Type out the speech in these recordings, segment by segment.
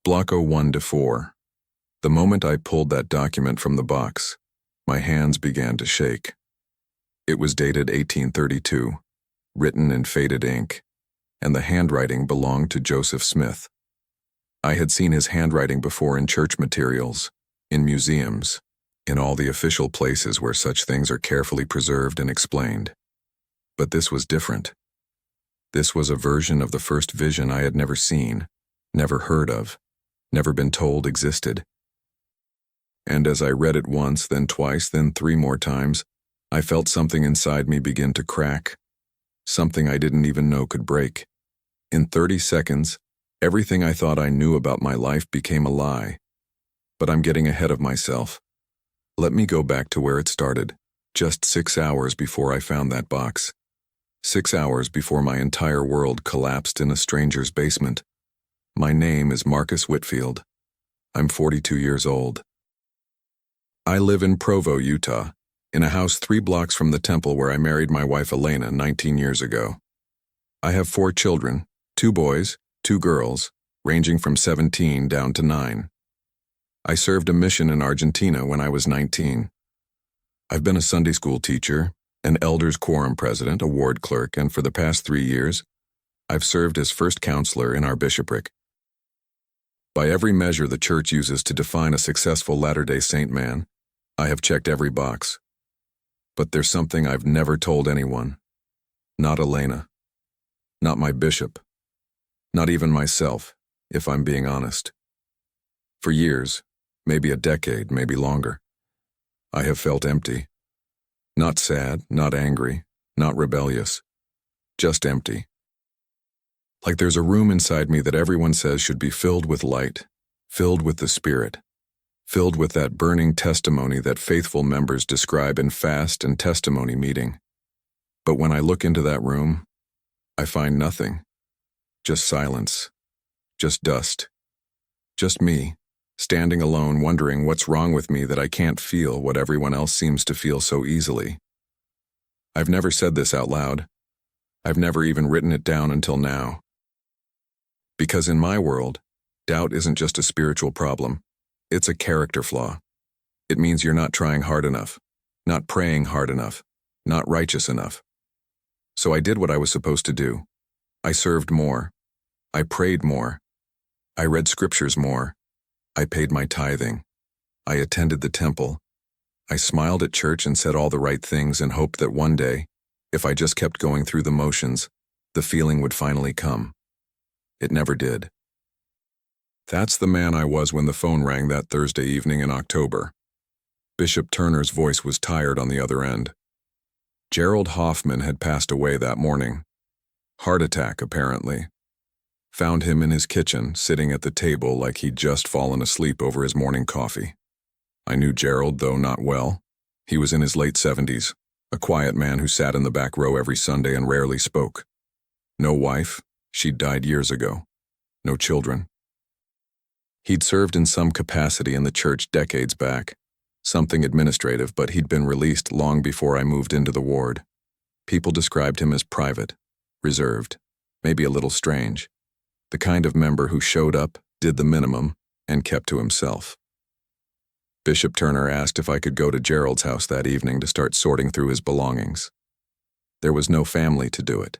Block 01-4. The moment I pulled that document from the box, my hands began to shake. It was dated 1832, written in faded ink, and the handwriting belonged to Joseph Smith. I had seen his handwriting before in church materials, in museums, in all the official places where such things are carefully preserved and explained. But this was different. This was a version of the first vision I had never seen, never heard of, never been told existed. And as I read it once, then twice, then 3 more times, I felt something inside me begin to crack, something I didn't even know could break. In 30 seconds, everything I thought I knew about my life became a lie. But I'm getting ahead of myself. Let me go back to where it started, just 6 hours before I found that box. 6 hours before my entire world collapsed in a stranger's basement. My name is Marcus Whitfield. I'm 42 years old. I live in Provo, Utah, in a house 3 blocks from the temple where I married my wife Elena 19 years ago. I have 4 children, 2 boys, 2 girls, ranging from 17 down to 9. I served a mission in Argentina when I was 19. I've been a Sunday school teacher, an elders quorum president, a ward clerk, and for the past 3 years, I've served as first counselor in our bishopric. By every measure the church uses to define a successful Latter-day Saint man, I have checked every box. But there's something I've never told anyone. Not Elena. Not my bishop. Not even myself, if I'm being honest. For years, maybe a decade, maybe longer, I have felt empty. Not sad, not angry, not rebellious. Just empty. Like there's a room inside me that everyone says should be filled with light, filled with the Spirit, filled with that burning testimony that faithful members describe in fast and testimony meeting. But when I look into that room, I find nothing. Just silence. Just dust. Just me, standing alone wondering what's wrong with me that I can't feel what everyone else seems to feel so easily. I've never said this out loud. I've never even written it down until now. Because in my world, doubt isn't just a spiritual problem. It's a character flaw. It means you're not trying hard enough, not praying hard enough, not righteous enough. So I did what I was supposed to do. I served more. I prayed more. I read scriptures more. I paid my tithing. I attended the temple. I smiled at church and said all the right things and hoped that one day, if I just kept going through the motions, the feeling would finally come. It never did. That's the man I was when the phone rang that Thursday evening in October. Bishop Turner's voice was tired on the other end. Gerald Hoffman had passed away that morning. Heart attack, apparently. Found him in his kitchen, sitting at the table like he'd just fallen asleep over his morning coffee. I knew Gerald, though not well. He was in his late 70s, a quiet man who sat in the back row every Sunday and rarely spoke. No wife, she'd died years ago. No children. He'd served in some capacity in the church decades back, something administrative, but he'd been released long before I moved into the ward. People described him as private, reserved, maybe a little strange. The kind of member who showed up, did the minimum, and kept to himself. Bishop Turner asked if I could go to Gerald's house that evening to start sorting through his belongings. There was no family to do it.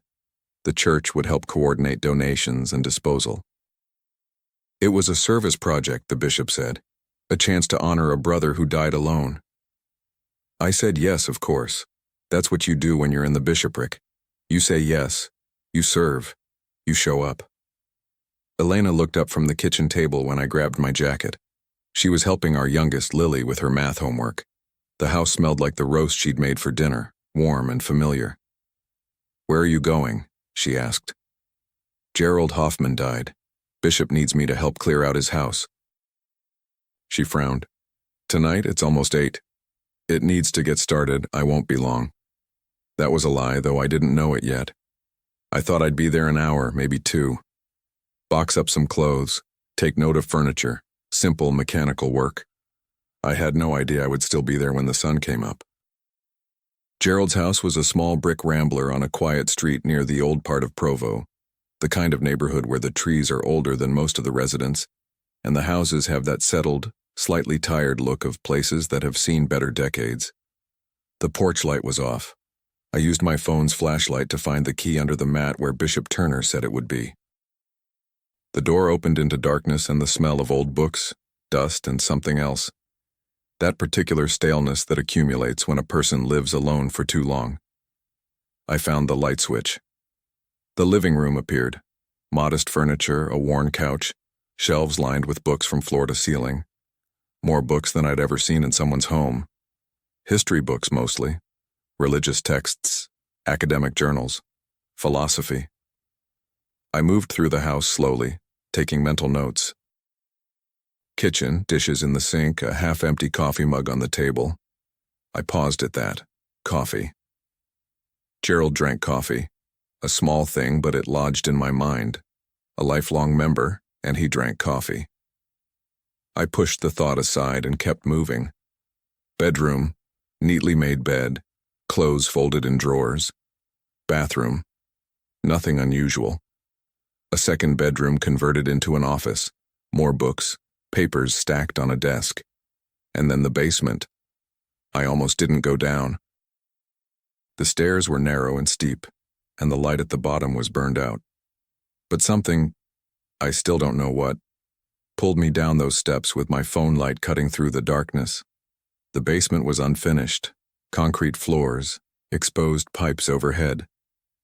The church would help coordinate donations and disposal. It was a service project, the bishop said, a chance to honor a brother who died alone. I said yes, of course. That's what you do when you're in the bishopric. You say yes, you serve, you show up. Elena looked up from the kitchen table when I grabbed my jacket. She was helping our youngest, Lily, with her math homework. The house smelled like the roast she'd made for dinner, warm and familiar. "Where are you going?" she asked. "Gerald Hoffman died. Bishop needs me to help clear out his house." She frowned. "Tonight it's almost 8. It needs to get started. I won't be long." That was a lie, though I didn't know it yet. I thought I'd be there an hour, maybe 2. Box up some clothes, take note of furniture, simple mechanical work. I had no idea I would still be there when the sun came up. Gerald's house was a small brick rambler on a quiet street near the old part of Provo, the kind of neighborhood where the trees are older than most of the residents, and the houses have that settled, slightly tired look of places that have seen better decades. The porch light was off. I used my phone's flashlight to find the key under the mat where Bishop Turner said it would be. The door opened into darkness and the smell of old books, dust, and something else. That particular staleness that accumulates when a person lives alone for too long. I found the light switch. The living room appeared. Modest furniture, a worn couch, shelves lined with books from floor to ceiling. More books than I'd ever seen in someone's home. History books mostly. Religious texts, academic journals, philosophy. I moved through the house slowly, taking mental notes. Kitchen, dishes in the sink, a half-empty coffee mug on the table. I paused at that. Coffee. Gerald drank coffee. A small thing, but it lodged in my mind. A lifelong member, and he drank coffee. I pushed the thought aside and kept moving. Bedroom, neatly made bed, clothes folded in drawers. Bathroom, nothing unusual. A second bedroom converted into an office, more books, papers stacked on a desk. And then the basement. I almost didn't go down. The stairs were narrow and steep, and the light at the bottom was burned out. But something, I still don't know what, pulled me down those steps with my phone light cutting through the darkness. The basement was unfinished, concrete floors, exposed pipes overhead,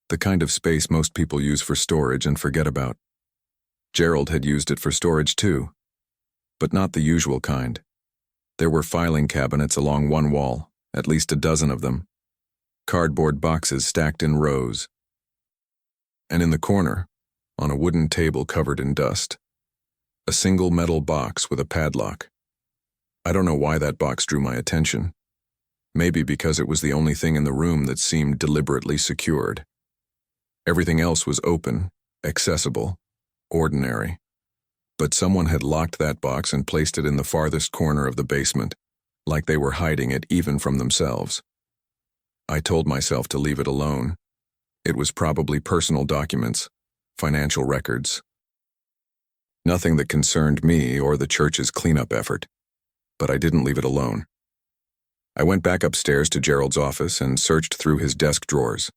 the kind of space most people use for storage and forget about. Gerald had used it for storage too, but not the usual kind. There were filing cabinets along one wall, at least a dozen of them. Cardboard boxes stacked in rows. And in the corner, on a wooden table covered in dust, a single metal box with a padlock. I don't know why that box drew my attention. Maybe because it was the only thing in the room that seemed deliberately secured. Everything else was open, accessible, ordinary. But someone had locked that box and placed it in the farthest corner of the basement, like they were hiding it even from themselves. I told myself to leave it alone. It was probably personal documents, financial records. Nothing that concerned me or the church's cleanup effort. But I didn't leave it alone. I went back upstairs to Gerald's office and searched through his desk drawers.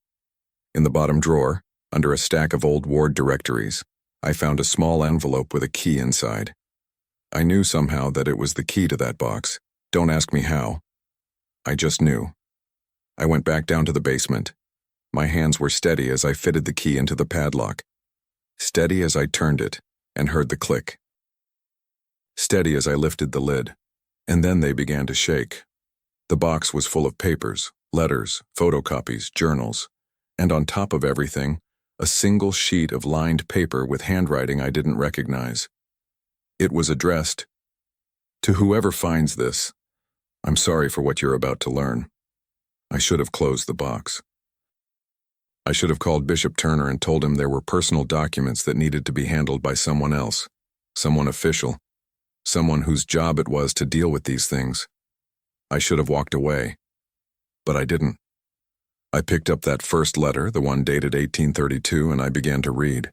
In the bottom drawer, under a stack of old ward directories, I found a small envelope with a key inside. I knew somehow that it was the key to that box. Don't ask me how. I just knew. I went back down to the basement. My hands were steady as I fitted the key into the padlock. Steady as I turned it and heard the click. Steady as I lifted the lid. And then they began to shake. The box was full of papers, letters, photocopies, journals, and on top of everything, a single sheet of lined paper with handwriting I didn't recognize. It was addressed, "To whoever finds this, I'm sorry for what you're about to learn." I should have closed the box. I should have called Bishop Turner and told him there were personal documents that needed to be handled by someone else, someone official. Someone whose job it was to deal with these things. I should have walked away, but I didn't. I picked up that first letter, the one dated 1832, and I began to read.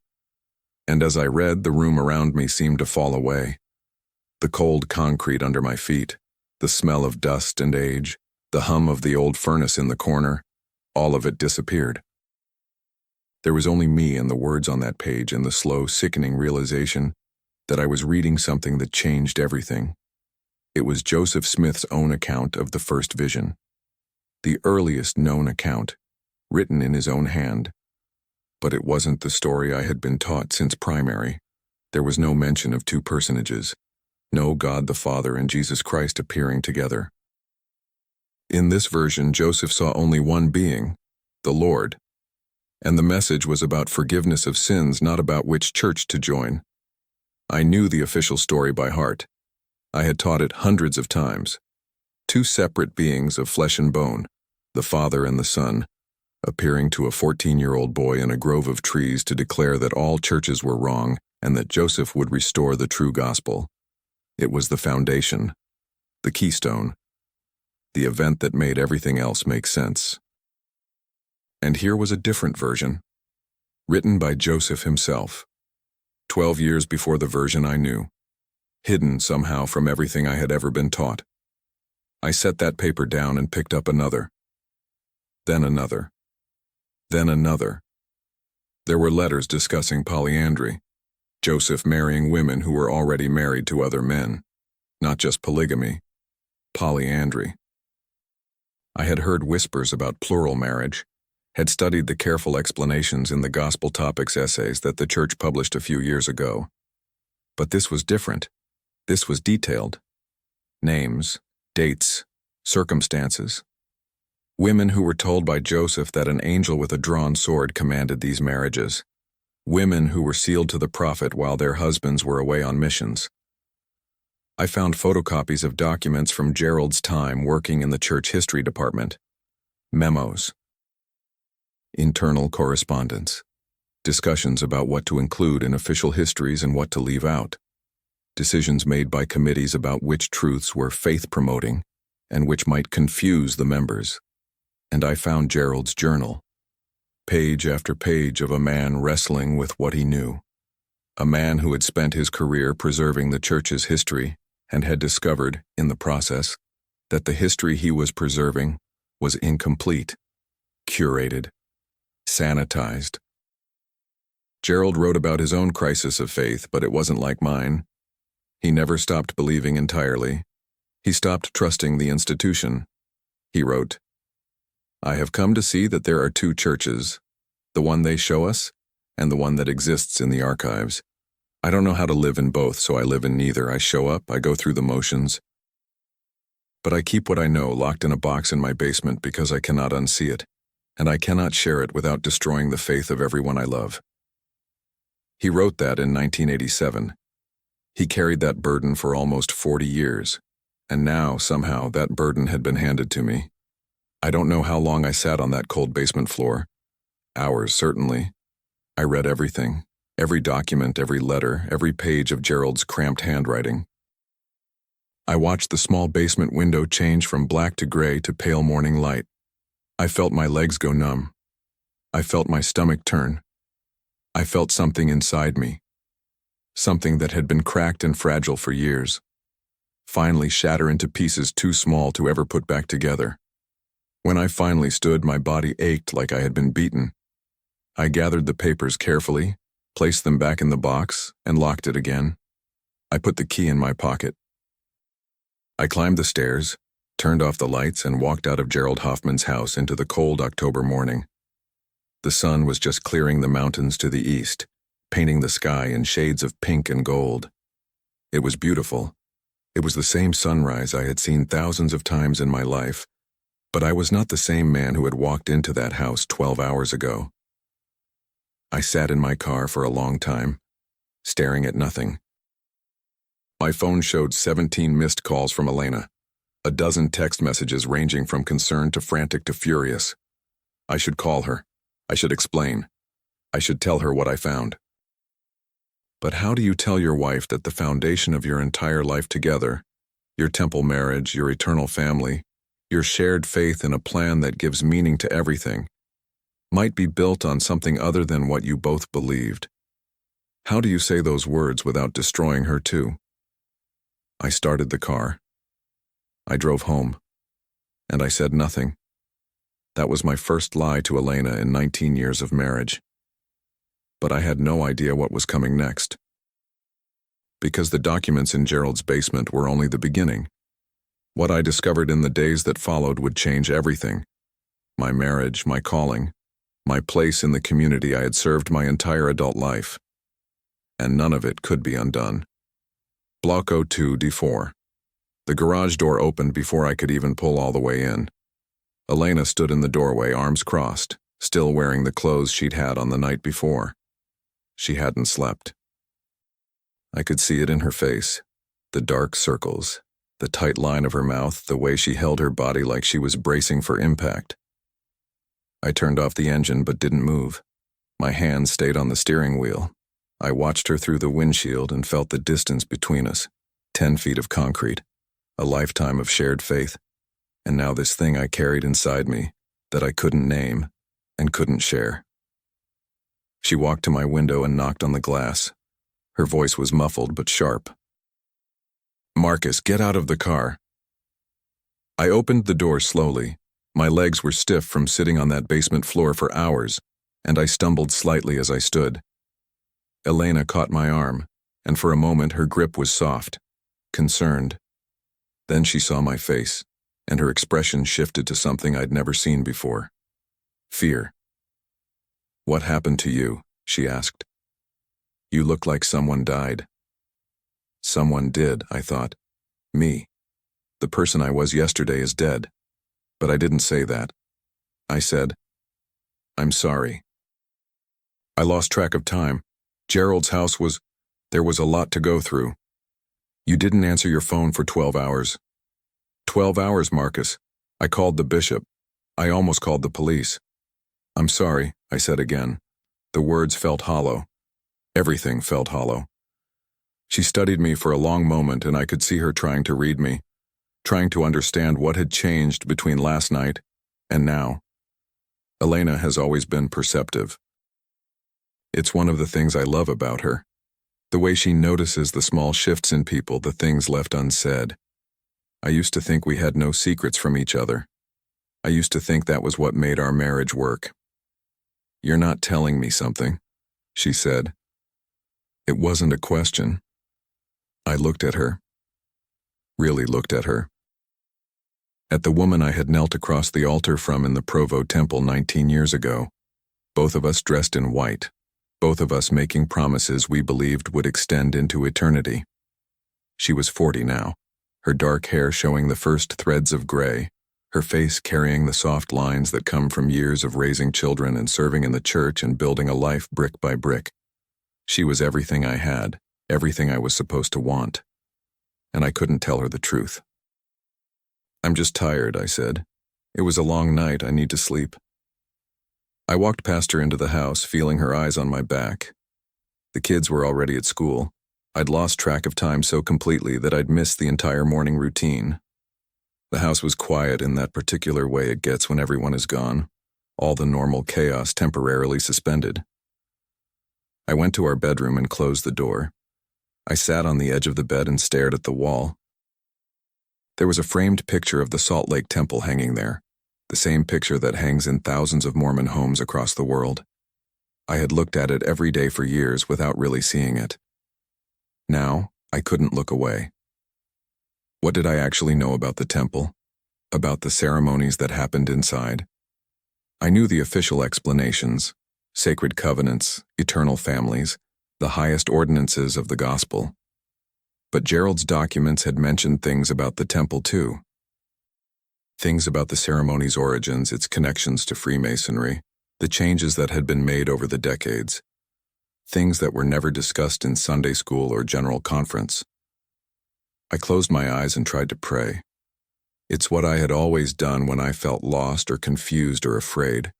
And as I read, the room around me seemed to fall away. The cold concrete under my feet, the smell of dust and age, the hum of the old furnace in the corner, all of it disappeared. There was only me and the words on that page and the slow, sickening realization that I was reading something that changed everything. It was Joseph Smith's own account of the first vision. The earliest known account, written in his own hand. But it wasn't the story I had been taught since primary. There was no mention of two personages, no God the Father and Jesus Christ appearing together. In this version, Joseph saw only one being, the Lord. And the message was about forgiveness of sins, not about which church to join. I knew the official story by heart. I had taught it hundreds of times. Two separate beings of flesh and bone, the Father and the Son, appearing to a 14-year-old boy in a grove of trees to declare that all churches were wrong and that Joseph would restore the true gospel. It was the foundation, the keystone, the event that made everything else make sense. And here was a different version, written by Joseph himself. 12 years before the version I knew. hidden somehow from everything I had ever been taught. I set that paper down and picked up another. Then another. Then another. There were letters discussing polyandry, Joseph marrying women who were already married to other men, not just polygamy, polyandry. I had heard whispers about plural marriage, had studied the careful explanations in the Gospel Topics essays that the church published a few years ago. But this was different. This was detailed. Names, dates, circumstances. Women who were told by Joseph that an angel with a drawn sword commanded these marriages. Women who were sealed to the prophet while their husbands were away on missions. I found photocopies of documents from Gerald's time working in the church history department. Memos. Internal correspondence. Discussions about what to include in official histories and what to leave out. Decisions made by committees about which truths were faith-promoting and which might confuse the members. And I found Gerald's journal. Page after page of a man wrestling with what he knew. A man who had spent his career preserving the church's history and had discovered, in the process, that the history he was preserving was incomplete, curated, sanitized. Gerald wrote about his own crisis of faith, but it wasn't like mine. He never stopped believing entirely. He stopped trusting the institution. He wrote, "I have come to see that there are two churches, the one they show us and the one that exists in the archives. I don't know how to live in both, so I live in neither. I show up, I go through the motions. But I keep what I know locked in a box in my basement because I cannot unsee it, and I cannot share it without destroying the faith of everyone I love." He wrote that in 1987. He carried that burden for almost 40 years, and now, somehow, that burden had been handed to me. I don't know how long I sat on that cold basement floor. Hours, certainly. I read everything. Every document, every letter, every page of Gerald's cramped handwriting. I watched the small basement window change from black to gray to pale morning light. I felt my legs go numb. I felt my stomach turn. I felt something inside me. Something that had been cracked and fragile for years. Finally shatter into pieces too small to ever put back together. When I finally stood, my body ached like I had been beaten. I gathered the papers carefully, placed them back in the box, and locked it again. I put the key in my pocket. I climbed the stairs, turned off the lights, and walked out of Gerald Hoffman's house into the cold October morning. The sun was just clearing the mountains to the east, painting the sky in shades of pink and gold. It was beautiful. It was the same sunrise I had seen thousands of times in my life, but I was not the same man who had walked into that house 12 hours ago. I sat in my car for a long time, staring at nothing. My phone showed 17 missed calls from Elena, a dozen text messages ranging from concerned to frantic to furious. I should call her. I should explain. I should tell her what I found. But how do you tell your wife that the foundation of your entire life together, your temple marriage, your eternal family, your shared faith in a plan that gives meaning to everything, might be built on something other than what you both believed? How do you say those words without destroying her too? I started the car. I drove home. And I said nothing. That was my first lie to Elena in 19 years of marriage. But I had no idea what was coming next. Because the documents in Gerald's basement were only the beginning. What I discovered in the days that followed would change everything. My marriage, my calling, my place in the community I had served my entire adult life. And none of it could be undone. Block 02D4. The garage door opened before I could even pull all the way in. Elena stood in the doorway, arms crossed, still wearing the clothes she'd had on the night before. She hadn't slept. I could see it in her face, the dark circles, the tight line of her mouth, the way she held her body like she was bracing for impact. I turned off the engine but didn't move. My hands stayed on the steering wheel. I watched her through the windshield and felt the distance between us, 10 feet of concrete, a lifetime of shared faith, and now this thing I carried inside me that I couldn't name and couldn't share. She walked to my window and knocked on the glass. Her voice was muffled but sharp. "Marcus, get out of the car." I opened the door slowly. My legs were stiff from sitting on that basement floor for hours, and I stumbled slightly as I stood. Elena caught my arm, and for a moment her grip was soft, concerned. Then she saw my face, and her expression shifted to something I'd never seen before. Fear. "What happened to you?" she asked. "You look like someone died." Someone did, I thought. Me. The person I was yesterday is dead. But I didn't say that. I said, "I'm sorry." I lost track of time. Gerald's house there was a lot to go through. "You didn't answer your phone for 12 hours. 12 hours, Marcus. I called the bishop. I almost called the police." "I'm sorry," I said again. The words felt hollow. Everything felt hollow. She studied me for a long moment, and I could see her trying to read me, trying to understand what had changed between last night and now. Elena has always been perceptive. It's one of the things I love about her. The way she notices the small shifts in people, the things left unsaid. I used to think we had no secrets from each other. I used to think that was what made our marriage work. "You're not telling me something," she said. It wasn't a question. I looked at her. Really looked at her. At the woman I had knelt across the altar from in the Provo temple 19 years ago. Both of us dressed in white. Both of us making promises we believed would extend into eternity. She was 40 now, her dark hair showing the first threads of gray, her face carrying the soft lines that come from years of raising children and serving in the church and building a life brick by brick. She was everything I had, everything I was supposed to want. And I couldn't tell her the truth. "I'm just tired," I said. "It was a long night. I need to sleep." I walked past her into the house, feeling her eyes on my back. The kids were already at school. I'd lost track of time so completely that I'd missed the entire morning routine. The house was quiet in that particular way it gets when everyone is gone, all the normal chaos temporarily suspended. I went to our bedroom and closed the door. I sat on the edge of the bed and stared at the wall. There was a framed picture of the Salt Lake Temple hanging there, the same picture that hangs in thousands of Mormon homes across the world. I had looked at it every day for years without really seeing it. Now, I couldn't look away. What did I actually know about the temple? About the ceremonies that happened inside? I knew the official explanations, sacred covenants, eternal families, the highest ordinances of the gospel. But Gerald's documents had mentioned things about the temple too. Things about the ceremony's origins, its connections to Freemasonry, the changes that had been made over the decades. Things that were never discussed in Sunday school or general conference. I closed my eyes and tried to pray. It's what I had always done when I felt lost or confused or afraid.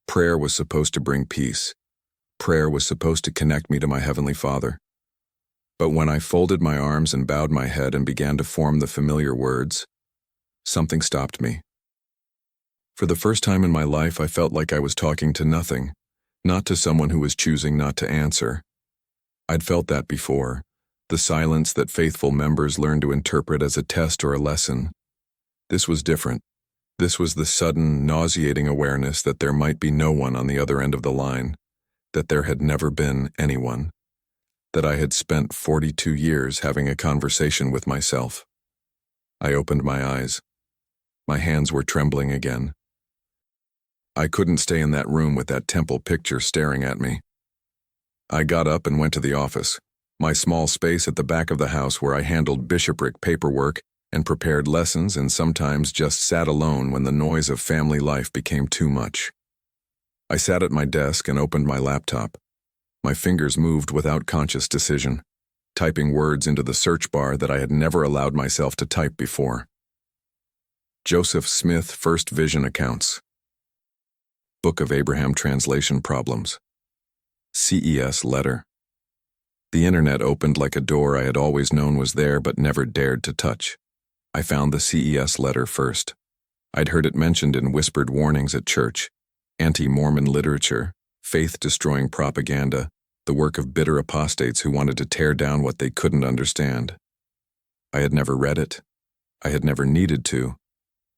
Prayer was supposed to bring peace. Prayer was supposed to connect me to my Heavenly Father. But when I folded my arms and bowed my head and began to form the familiar words, something stopped me. For the first time in my life, I felt like I was talking to nothing, not to someone who was choosing not to answer. I'd felt that before, the silence that faithful members learn to interpret as a test or a lesson. This was different. This was the sudden, nauseating awareness that there might be no one on the other end of the line, that there had never been anyone, that I had spent 42 years having a conversation with myself. I opened my eyes. My hands were trembling again. I couldn't stay in that room with that temple picture staring at me. I got up and went to the office, my small space at the back of the house where I handled Bishopric paperwork and prepared lessons and sometimes just sat alone when the noise of family life became too much. I sat at my desk and opened my laptop. My fingers moved without conscious decision, typing words into the search bar that I had never allowed myself to type before. Joseph Smith First Vision Accounts. Book of Abraham Translation Problems. CES Letter. The internet opened like a door I had always known was there but never dared to touch. I found the CES letter first. I'd heard it mentioned in whispered warnings at church, anti-Mormon literature, faith-destroying propaganda, the work of bitter apostates who wanted to tear down what they couldn't understand. I had never read it. I had never needed to.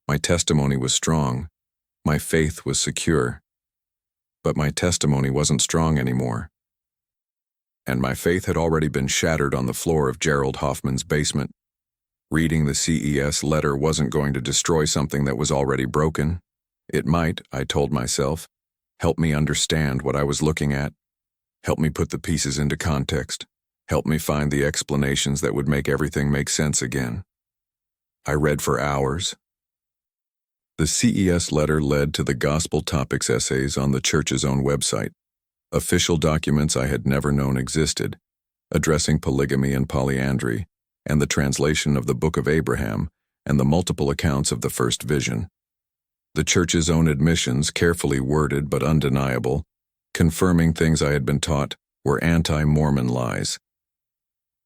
My testimony was strong. My faith was secure. But my testimony wasn't strong anymore. And my faith had already been shattered on the floor of Gerald Hoffman's basement. Reading the CES letter wasn't going to destroy something that was already broken. It might, I told myself, help me understand what I was looking at, help me put the pieces into context, help me find the explanations that would make everything make sense again. I read for hours. The CES letter led to the gospel topics essays on the church's own website, official documents I had never known existed, addressing polygamy and polyandry, and the translation of the Book of Abraham and the multiple accounts of the first vision. The church's own admissions, carefully worded but undeniable, confirming things I had been taught, were anti-Mormon lies.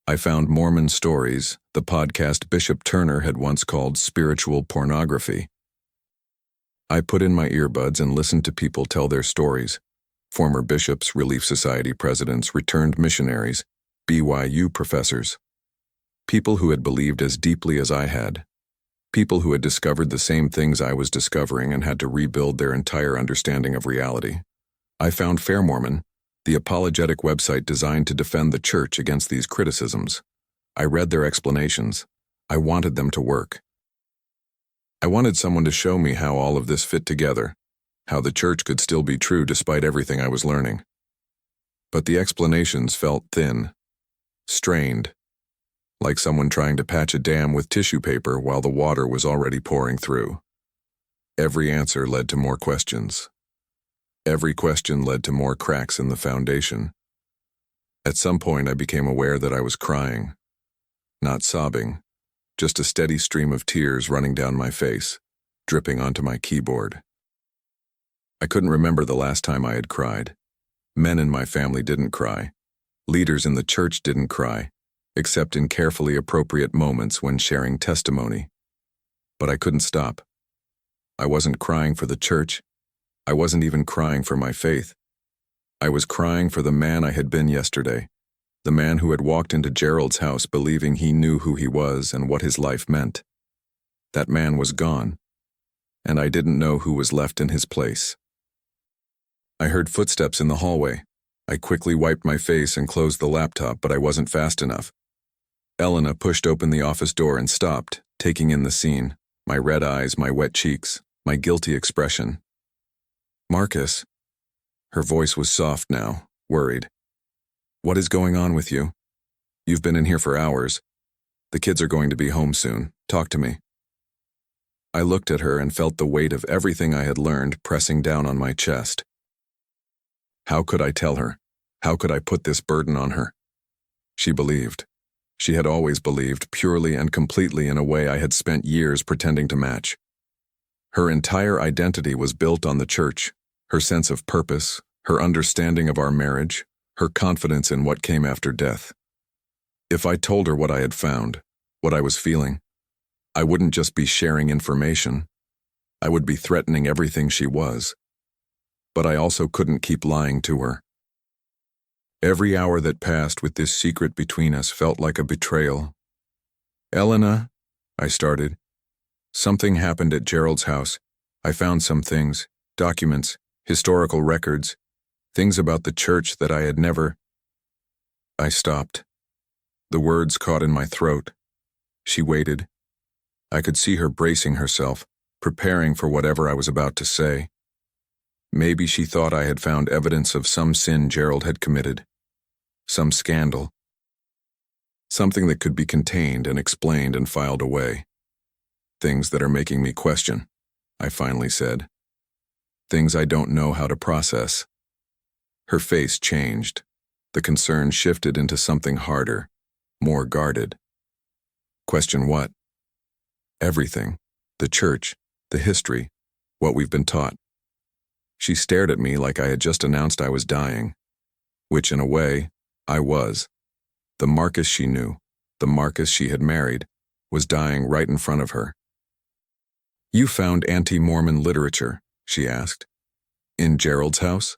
I found Mormon stories, the podcast Bishop Turner had once called spiritual pornography. I put in my earbuds and listened to people tell their stories. Former bishops, Relief Society presidents, returned missionaries, BYU professors. People who had believed as deeply as I had. People who had discovered the same things I was discovering and had to rebuild their entire understanding of reality. I found Fair Mormon, the apologetic website designed to defend the church against these criticisms. I read their explanations. I wanted them to work. I wanted someone to show me how all of this fit together, how the church could still be true despite everything I was learning. But the explanations felt thin, strained, like someone trying to patch a dam with tissue paper while the water was already pouring through. Every answer led to more questions. Every question led to more cracks in the foundation. At some point, I became aware that I was crying. Not sobbing, just a steady stream of tears running down my face, dripping onto my keyboard. I couldn't remember the last time I had cried. Men in my family didn't cry. Leaders in the church didn't cry, except in carefully appropriate moments when sharing testimony. But I couldn't stop. I wasn't crying for the church. I wasn't even crying for my faith. I was crying for the man I had been yesterday, the man who had walked into Gerald's house believing he knew who he was and what his life meant. That man was gone, and I didn't know who was left in his place. I heard footsteps in the hallway. I quickly wiped my face and closed the laptop, but I wasn't fast enough. Elena pushed open the office door and stopped, taking in the scene, my red eyes, my wet cheeks, my guilty expression. "Marcus." Her voice was soft now, worried. "What is going on with you? You've been in here for hours. The kids are going to be home soon. Talk to me." I looked at her and felt the weight of everything I had learned pressing down on my chest. How could I tell her? How could I put this burden on her? She believed. She had always believed, purely and completely in a way I had spent years pretending to match. Her entire identity was built on the church, her sense of purpose, her understanding of our marriage, her confidence in what came after death. If I told her what I had found, what I was feeling, I wouldn't just be sharing information. I would be threatening everything she was. But I also couldn't keep lying to her. Every hour that passed with this secret between us felt like a betrayal. "Elena," I started. "Something happened at Gerald's house. I found some things, documents, historical records, things about the church that I had never—" I stopped. The words caught in my throat. She waited. I could see her bracing herself, preparing for whatever I was about to say. Maybe she thought I had found evidence of some sin Gerald had committed. Some scandal. Something that could be contained and explained and filed away. "Things that are making me question," I finally said. "Things I don't know how to process." Her face changed. The concern shifted into something harder, more guarded. "Question what?" "Everything. The church, the history, what we've been taught." She stared at me like I had just announced I was dying, which in a way, I was. The Marcus she knew, the Marcus she had married, was dying right in front of her. "You found anti-Mormon literature," she asked. "In Gerald's house?"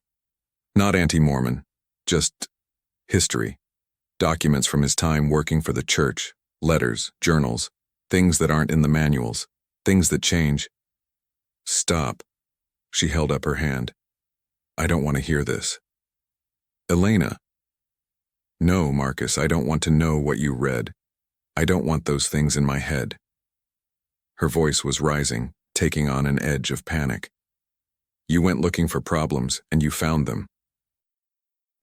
"Not anti-Mormon, just history. Documents from his time working for the church, Letters, journals, things that aren't in the manuals, things that change. Stop. She held up her hand. I don't want to hear this. Elena. No, Marcus, I don't want to know what you read. I don't want those things in my head. Her voice was rising, taking on an edge of panic. You went looking for problems, and you found them.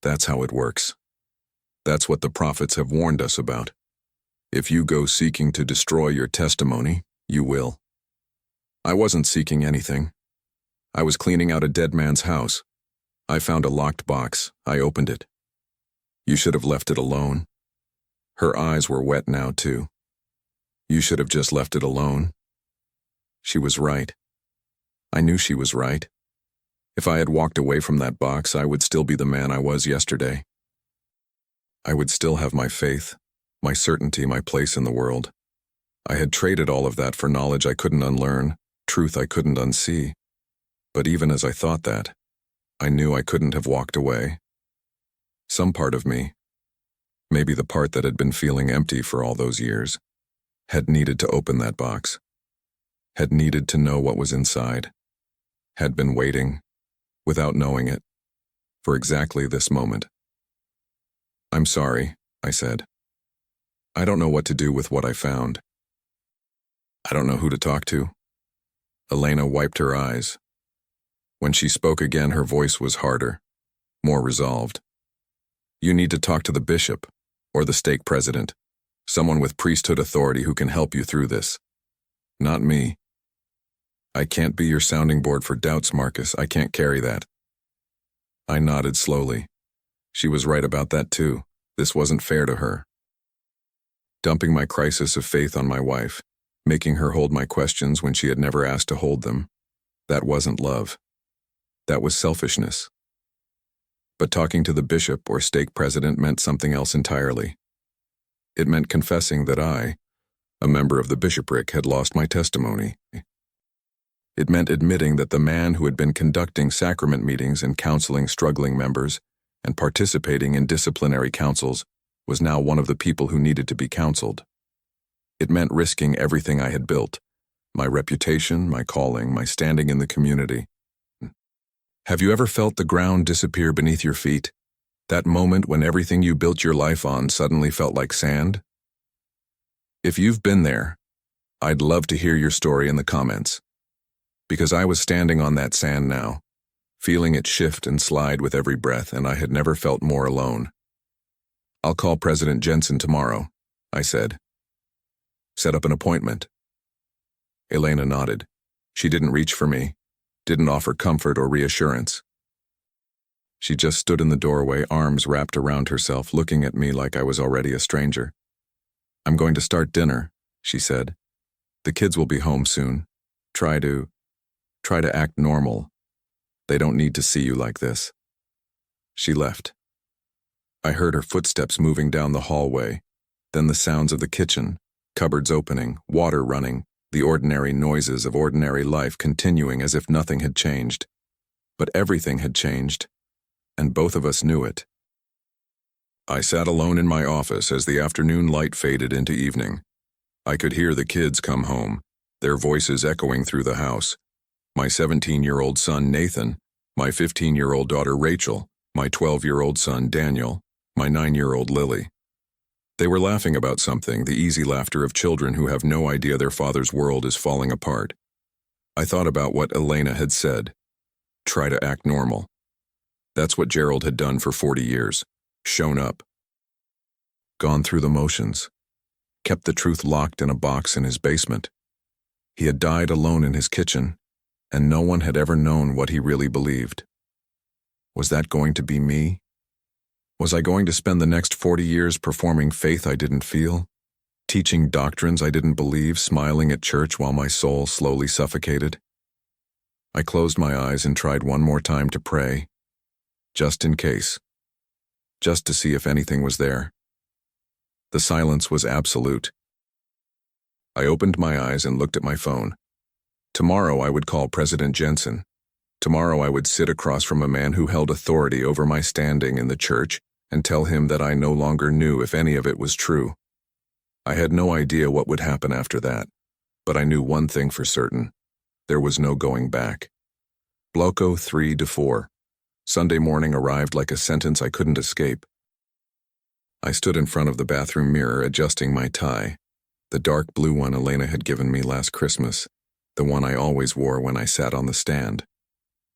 That's how it works. That's what the prophets have warned us about. If you go seeking to destroy your testimony, you will. I wasn't seeking anything. I was cleaning out a dead man's house. I found a locked box. I opened it. You should have left it alone. Her eyes were wet now, too. You should have just left it alone. She was right. I knew she was right. If I had walked away from that box, I would still be the man I was yesterday. I would still have my faith, my certainty, my place in the world. I had traded all of that for knowledge I couldn't unlearn, truth I couldn't unsee. But even as I thought that, I knew I couldn't have walked away. Some part of me, maybe the part that had been feeling empty for all those years, had needed to open that box, had needed to know what was inside, had been waiting, without knowing it, for exactly this moment. I'm sorry, I said. I don't know what to do with what I found. I don't know who to talk to. Elena wiped her eyes. When she spoke again, her voice was harder, more resolved. You need to talk to the bishop, or the stake president, someone with priesthood authority who can help you through this. Not me. I can't be your sounding board for doubts, Marcus. I can't carry that. I nodded slowly. She was right about that too. This wasn't fair to her. Dumping my crisis of faith on my wife, making her hold my questions when she had never asked to hold them, that wasn't love. That was selfishness. But talking to the bishop or stake president meant something else entirely. It meant confessing that I, a member of the bishopric, had lost my testimony. It meant admitting that the man who had been conducting sacrament meetings and counseling struggling members and participating in disciplinary councils was now one of the people who needed to be counseled. It meant risking everything I had built, my reputation, my calling, my standing in the community. Have you ever felt the ground disappear beneath your feet? That moment when everything you built your life on suddenly felt like sand? If you've been there, I'd love to hear your story in the comments. Because I was standing on that sand now, feeling it shift and slide with every breath, and I had never felt more alone. I'll call President Jensen tomorrow, I said. Set up an appointment. Elena nodded. She didn't reach for me, didn't offer comfort or reassurance. She just stood in the doorway, arms wrapped around herself, looking at me like I was already a stranger. I'm going to start dinner, she said. The kids will be home soon. Try to act normal. They don't need to see you like this. She left. I heard her footsteps moving down the hallway, then the sounds of the kitchen, cupboards opening, water running, the ordinary noises of ordinary life continuing as if nothing had changed. But everything had changed, and both of us knew it. I sat alone in my office as the afternoon light faded into evening. I could hear the kids come home, their voices echoing through the house. My 17-year-old son Nathan, my 15-year-old daughter Rachel, my 12-year-old son Daniel, my 9-year-old Lily. They were laughing about something, the easy laughter of children who have no idea their father's world is falling apart. I thought about what Elena had said. Try to act normal. That's what Gerald had done for 40 years. Shown up. Gone through the motions. Kept the truth locked in a box in his basement. He had died alone in his kitchen, and no one had ever known what he really believed. Was that going to be me? Was I going to spend the next 40 years performing faith I didn't feel, teaching doctrines I didn't believe, smiling at church while my soul slowly suffocated? I closed my eyes and tried one more time to pray, just in case, just to see if anything was there. The silence was absolute. I opened my eyes and looked at my phone. Tomorrow I would call President Jensen. Tomorrow I would sit across from a man who held authority over my standing in the church and tell him that I no longer knew if any of it was true. I had no idea what would happen after that, but I knew one thing for certain. There was no going back. Bloco 3 to 4. Sunday morning arrived like a sentence I couldn't escape. I stood in front of the bathroom mirror adjusting my tie, the dark blue one Elena had given me last Christmas, the one I always wore when I sat on the stand.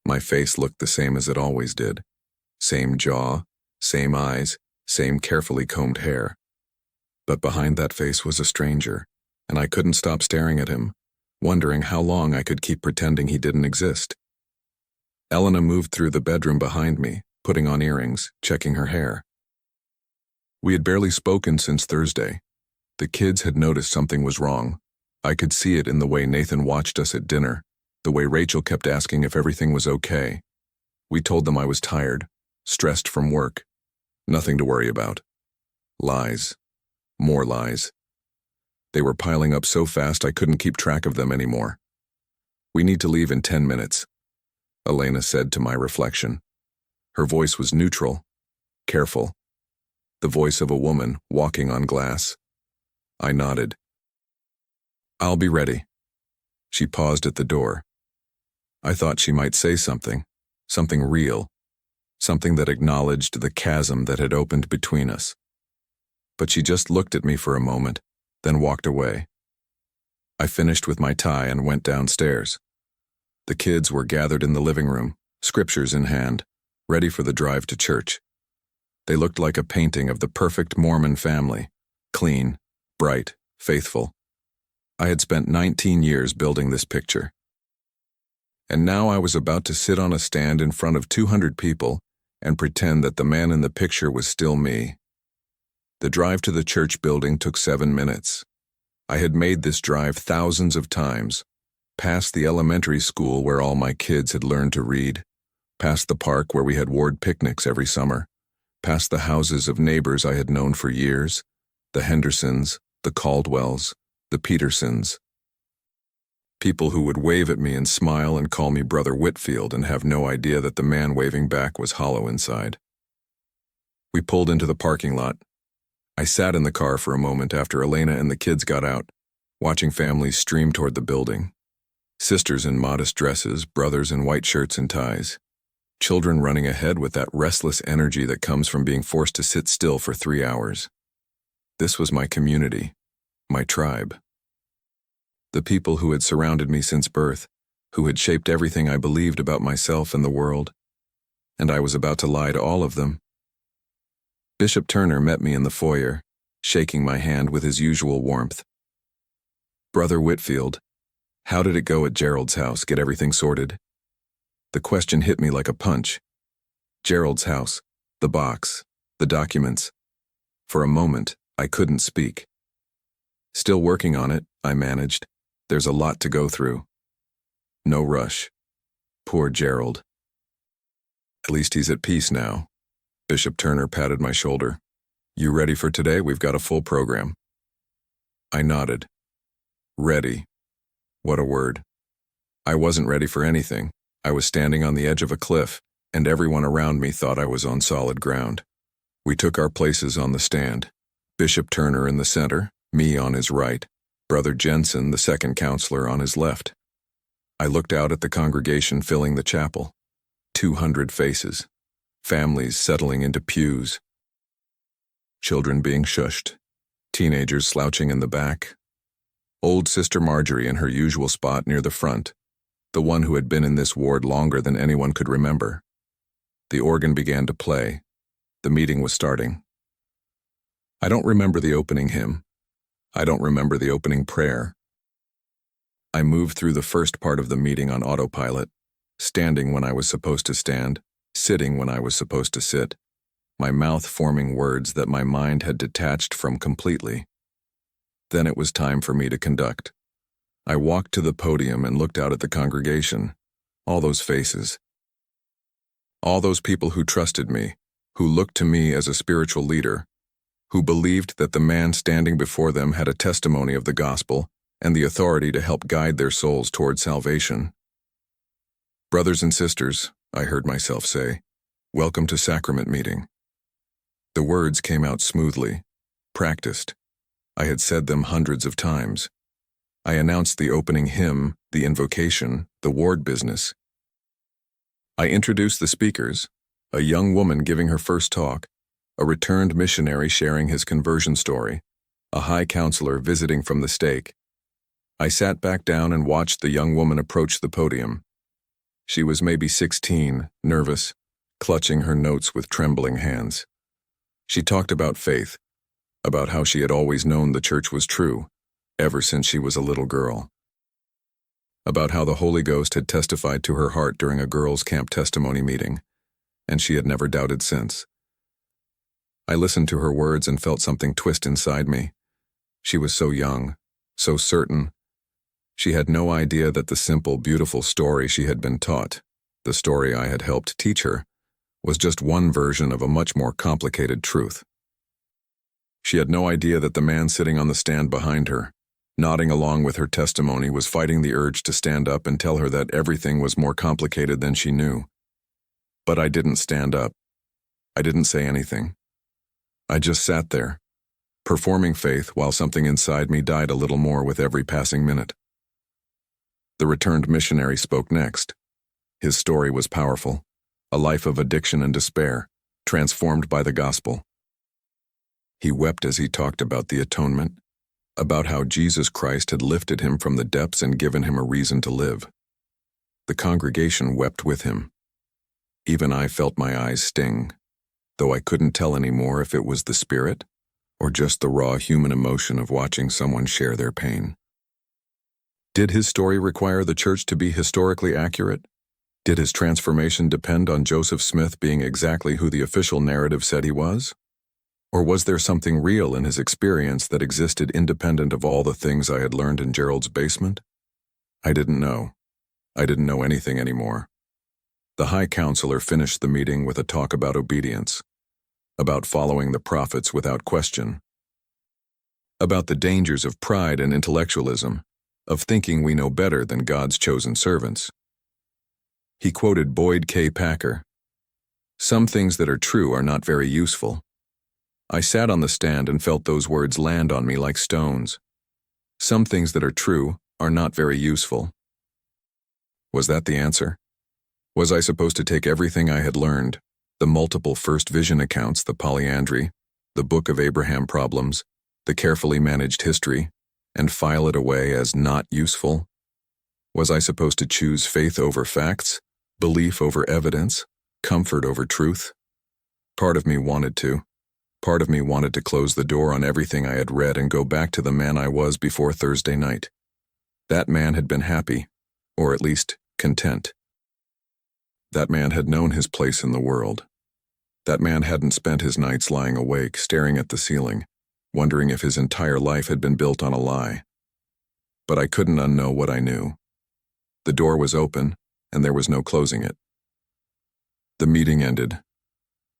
My face looked the same as it always did. Same jaw, same eyes, same carefully combed hair. But behind that face was a stranger, and I couldn't stop staring at him, wondering how long I could keep pretending he didn't exist. Elena moved through the bedroom behind me, putting on earrings, checking her hair. We had barely spoken since Thursday. The kids had noticed something was wrong. I could see it in the way Nathan watched us at dinner, the way Rachel kept asking if everything was okay. We told them I was tired, stressed from work. Nothing to worry about. Lies. More lies. They were piling up so fast I couldn't keep track of them anymore. "We need to leave in 10 minutes. Elena said to my reflection. Her voice was neutral, careful, the voice of a woman walking on glass. I nodded. "I'll be ready." She paused at the door. I thought she might say something real, something that acknowledged the chasm that had opened between us. But she just looked at me for a moment, then walked away. I finished with my tie and went downstairs. The kids were gathered in the living room, scriptures in hand, ready for the drive to church. They looked like a painting of the perfect Mormon family, clean, bright, faithful. I had spent 19 years building this picture. And now I was about to sit on a stand in front of 200 people and pretend that the man in the picture was still me. The drive to the church building took 7 minutes. I had made this drive thousands of times, past the elementary school where all my kids had learned to read, past the park where we had ward picnics every summer, past the houses of neighbors I had known for years, the Hendersons, the Caldwells, the Petersons. People who would wave at me and smile and call me Brother Whitfield and have no idea that the man waving back was hollow inside. We pulled into the parking lot. I sat in the car for a moment after Elena and the kids got out, watching families stream toward the building. Sisters in modest dresses, brothers in white shirts and ties. Children running ahead with that restless energy that comes from being forced to sit still for 3 hours. This was my community, my tribe. The people who had surrounded me since birth, who had shaped everything I believed about myself and the world. And I was about to lie to all of them. Bishop Turner met me in the foyer, shaking my hand with his usual warmth. "Brother Whitfield, how did it go at Gerald's house? Get everything sorted?" The question hit me like a punch. Gerald's house, the box, the documents. For a moment, I couldn't speak. "Still working on it," I managed. "There's a lot to go through." "No rush." Poor Gerald. "At least he's at peace now." Bishop Turner patted my shoulder. "You ready for today? We've got a full program." I nodded. Ready. What a word. I wasn't ready for anything. I was standing on the edge of a cliff, and everyone around me thought I was on solid ground. We took our places on the stand. Bishop Turner in the center, me on his right, Brother Jensen, the second counselor, on his left. I looked out at the congregation filling the chapel. 200 faces. Families settling into pews. Children being shushed. Teenagers slouching in the back. Old Sister Marjorie in her usual spot near the front, the one who had been in this ward longer than anyone could remember. The organ began to play. The meeting was starting. I don't remember the opening hymn. I don't remember the opening prayer. I moved through the first part of the meeting on autopilot, standing when I was supposed to stand, sitting when I was supposed to sit, my mouth forming words that my mind had detached from completely. Then it was time for me to conduct. I walked to the podium and looked out at the congregation. All those faces. All those people who trusted me, who looked to me as a spiritual leader, who believed that the man standing before them had a testimony of the gospel and the authority to help guide their souls toward salvation. "Brothers and sisters," I heard myself say, "welcome to sacrament meeting." The words came out smoothly, practiced. I had said them hundreds of times. I announced the opening hymn, the invocation, the ward business. I introduced the speakers, a young woman giving her first talk, a returned missionary sharing his conversion story, a high counselor visiting from the stake. I sat back down and watched the young woman approach the podium. She was maybe 16, nervous, clutching her notes with trembling hands. She talked about faith, about how she had always known the church was true, ever since she was a little girl. About how the Holy Ghost had testified to her heart during a girls' camp testimony meeting, and she had never doubted since. I listened to her words and felt something twist inside me. She was so young, so certain. She had no idea that the simple, beautiful story she had been taught, the story I had helped teach her, was just one version of a much more complicated truth. She had no idea that the man sitting on the stand behind her, nodding along with her testimony, was fighting the urge to stand up and tell her that everything was more complicated than she knew. But I didn't stand up. I didn't say anything. I just sat there, performing faith while something inside me died a little more with every passing minute. The returned missionary spoke next. His story was powerful, a life of addiction and despair, transformed by the gospel. He wept as he talked about the atonement, about how Jesus Christ had lifted him from the depths and given him a reason to live. The congregation wept with him. Even I felt my eyes sting, though I couldn't tell anymore if it was the Spirit or just the raw human emotion of watching someone share their pain. Did his story require the church to be historically accurate? Did his transformation depend on Joseph Smith being exactly who the official narrative said he was? Or was there something real in his experience that existed independent of all the things I had learned in Gerald's basement? I didn't know. I didn't know anything anymore. The high counselor finished the meeting with a talk about obedience, about following the prophets without question, about the dangers of pride and intellectualism, of thinking we know better than God's chosen servants. He quoted Boyd K. Packer, "Some things that are true are not very useful." I sat on the stand and felt those words land on me like stones. Some things that are true are not very useful. Was that the answer? Was I supposed to take everything I had learned, the multiple first vision accounts, the polyandry, the Book of Abraham problems, the carefully managed history, and file it away as not useful? Was I supposed to choose faith over facts, belief over evidence, comfort over truth? Part of me wanted to. Part of me wanted to close the door on everything I had read and go back to the man I was before Thursday night. That man had been happy, or at least content. That man had known his place in the world. That man hadn't spent his nights lying awake, staring at the ceiling, wondering if his entire life had been built on a lie. But I couldn't unknow what I knew. The door was open, and there was no closing it. The meeting ended.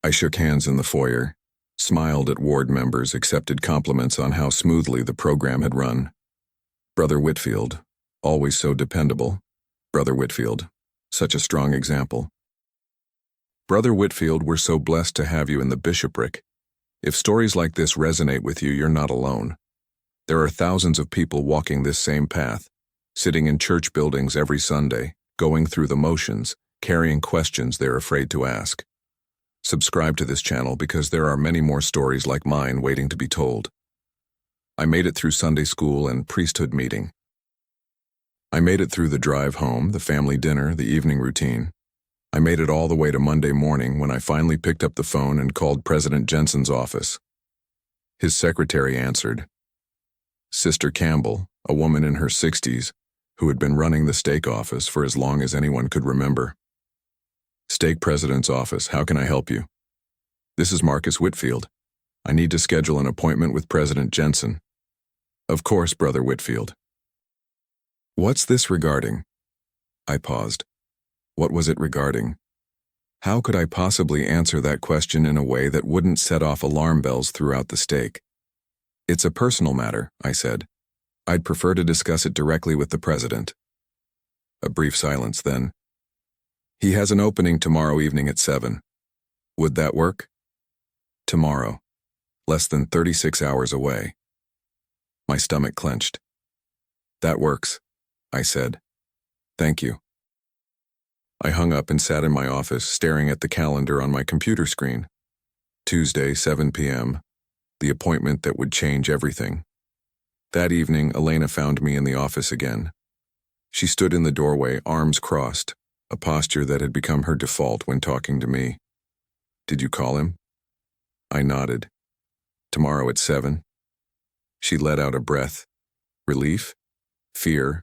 I shook hands in the foyer, smiled at ward members, accepted compliments on how smoothly the program had run. Brother Whitfield, always so dependable. Brother Whitfield, such a strong example. Brother Whitfield, we're so blessed to have you in the Bishopric. If stories like this resonate with you, you're not alone. There are thousands of people walking this same path, sitting in church buildings every Sunday, going through the motions, carrying questions they're afraid to ask. Subscribe to this channel because there are many more stories like mine waiting to be told. I made it through Sunday school and priesthood meeting. I made it through the drive home, the family dinner, the evening routine. I made it all the way to Monday morning when I finally picked up the phone and called President Jensen's office. His secretary answered. Sister Campbell, a woman in her 60s, who had been running the stake office for as long as anyone could remember. Stake President's office, how can I help you? This is Marcus Whitfield. I need to schedule an appointment with President Jensen. Of course, Brother Whitfield. What's this regarding? I paused. What was it regarding? How could I possibly answer that question in a way that wouldn't set off alarm bells throughout the stake? It's a personal matter, I said. I'd prefer to discuss it directly with the president. A brief silence then. He has an opening tomorrow evening at 7. Would that work? Tomorrow. Less than 36 hours away. My stomach clenched. "That works," I said. "Thank you." I hung up and sat in my office, staring at the calendar on my computer screen. Tuesday, 7 p.m., the appointment that would change everything. That evening, Elena found me in the office again. She stood in the doorway, arms crossed, a posture that had become her default when talking to me. "Did you call him?" I nodded. "Tomorrow at 7? She let out a breath. Relief? Fear?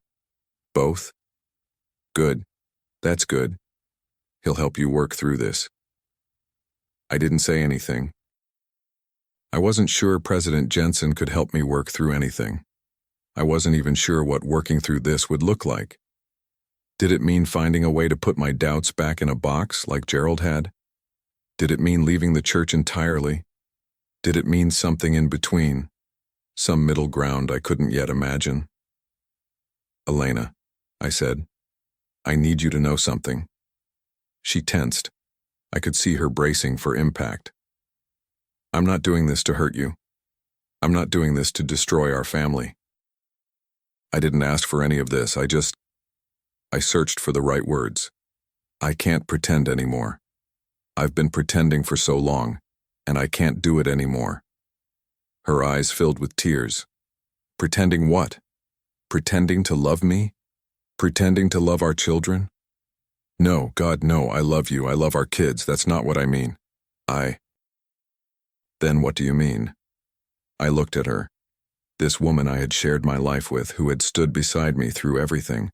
Both? "Good. That's good. He'll help you work through this." I didn't say anything. I wasn't sure President Jensen could help me work through anything. I wasn't even sure what working through this would look like. Did it mean finding a way to put my doubts back in a box like Gerald had? Did it mean leaving the church entirely? Did it mean something in between? Some middle ground I couldn't yet imagine? "Elena," I said, "I need you to know something." She tensed. I could see her bracing for impact. "I'm not doing this to hurt you. I'm not doing this to destroy our family. I didn't ask for any of this. I searched for the right words. I can't pretend anymore. I've been pretending for so long, and I can't do it anymore." Her eyes filled with tears. "Pretending what? Pretending to love me? Pretending to love our children? No, God, no, I love you. I love our kids. That's not what I mean. Then what do you mean?" I looked at her. This woman I had shared my life with, who had stood beside me through everything,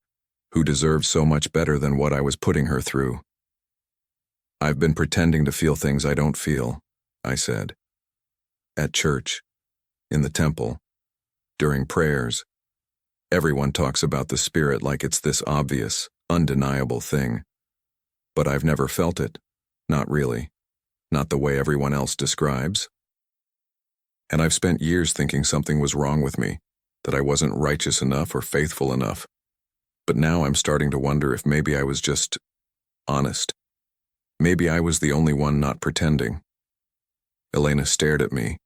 who deserved so much better than what I was putting her through. "I've been pretending to feel things I don't feel," I said. "At church, in the temple, during prayers. Everyone talks about the Spirit like it's this obvious, undeniable thing. But I've never felt it. Not really. Not the way everyone else describes. And I've spent years thinking something was wrong with me, that I wasn't righteous enough or faithful enough. But now I'm starting to wonder if maybe I was just honest. Maybe I was the only one not pretending." Elena stared at me.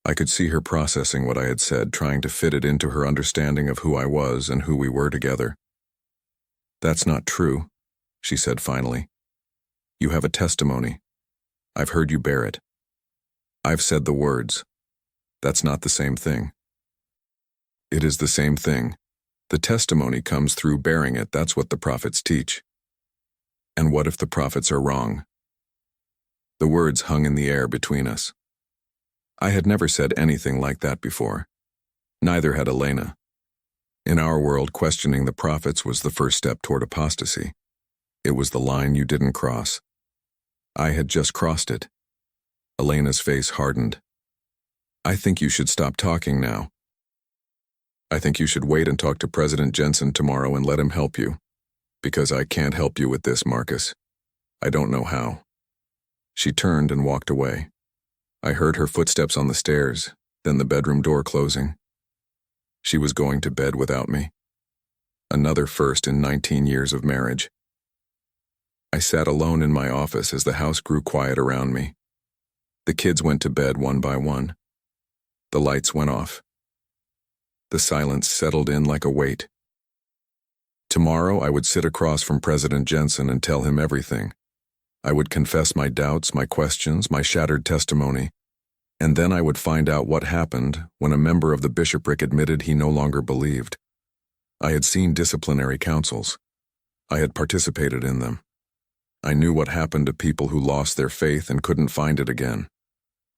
I could see her processing what I had said, trying to fit it into her understanding of who I was and who we were together. "That's not true," she said finally. "You have a testimony. I've heard you bear it. I've said the words. That's not the same thing." "It is the same thing. The testimony comes through bearing it. That's what the prophets teach." "And what if the prophets are wrong?" The words hung in the air between us. I had never said anything like that before. Neither had Elena. In our world, questioning the prophets was the first step toward apostasy. It was the line you didn't cross. I had just crossed it. Elena's face hardened. "I think you should stop talking now. I think you should wait and talk to President Jensen tomorrow and let him help you. Because I can't help you with this, Marcus. I don't know how." She turned and walked away. I heard her footsteps on the stairs, then the bedroom door closing. She was going to bed without me. Another first in 19 years of marriage. I sat alone in my office as the house grew quiet around me. The kids went to bed one by one. The lights went off. The silence settled in like a weight. Tomorrow I would sit across from President Jensen and tell him everything. I would confess my doubts, my questions, my shattered testimony, and then I would find out what happened when a member of the bishopric admitted he no longer believed. I had seen disciplinary councils. I had participated in them. I knew what happened to people who lost their faith and couldn't find it again.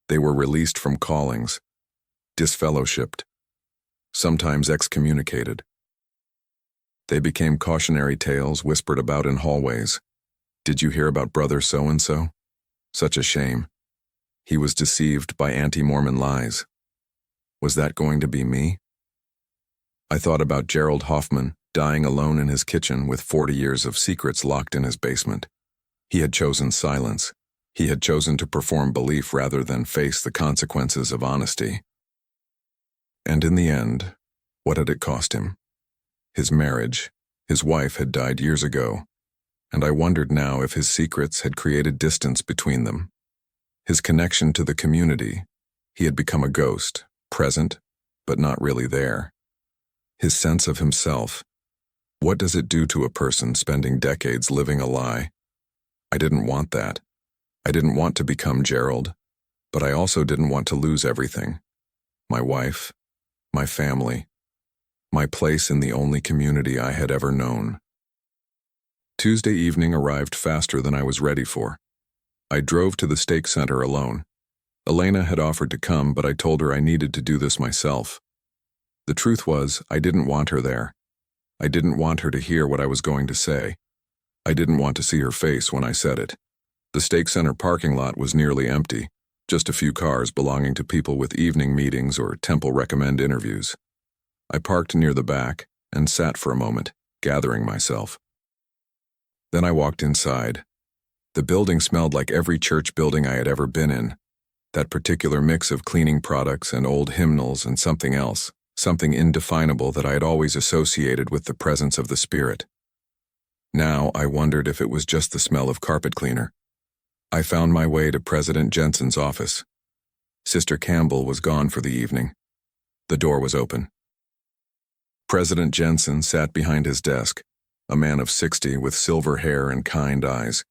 They were released from callings, disfellowshipped, sometimes excommunicated. They became cautionary tales whispered about in hallways. "Did you hear about brother so-and-so? Such a shame. He was deceived by anti-Mormon lies." Was that going to be me? I thought about Gerald Hoffman dying alone in his kitchen with 40 years of secrets locked in his basement. He had chosen silence. He had chosen to perform belief rather than face the consequences of honesty. And in the end, what had it cost him? His marriage. His wife had died years ago, and I wondered now if his secrets had created distance between them. His connection to the community. He had become a ghost, present, but not really there. His sense of himself. What does it do to a person spending decades living a lie? I didn't want that. I didn't want to become Gerald, but I also didn't want to lose everything. My wife, my family, my place in the only community I had ever known. Tuesday evening arrived faster than I was ready for. I drove to the stake center alone. Elena had offered to come, but I told her I needed to do this myself. The truth was, I didn't want her there. I didn't want her to hear what I was going to say. I didn't want to see her face when I said it. The stake center parking lot was nearly empty, just a few cars belonging to people with evening meetings or temple recommend interviews. I parked near the back and sat for a moment, gathering myself. Then I walked inside. The building smelled like every church building I had ever been in. That particular mix of cleaning products and old hymnals and something else, something indefinable that I had always associated with the presence of the Spirit. Now I wondered if it was just the smell of carpet cleaner. I found my way to President Jensen's office. Sister Campbell was gone for the evening. The door was open. President Jensen sat behind his desk, a man of 60 with silver hair and kind eyes.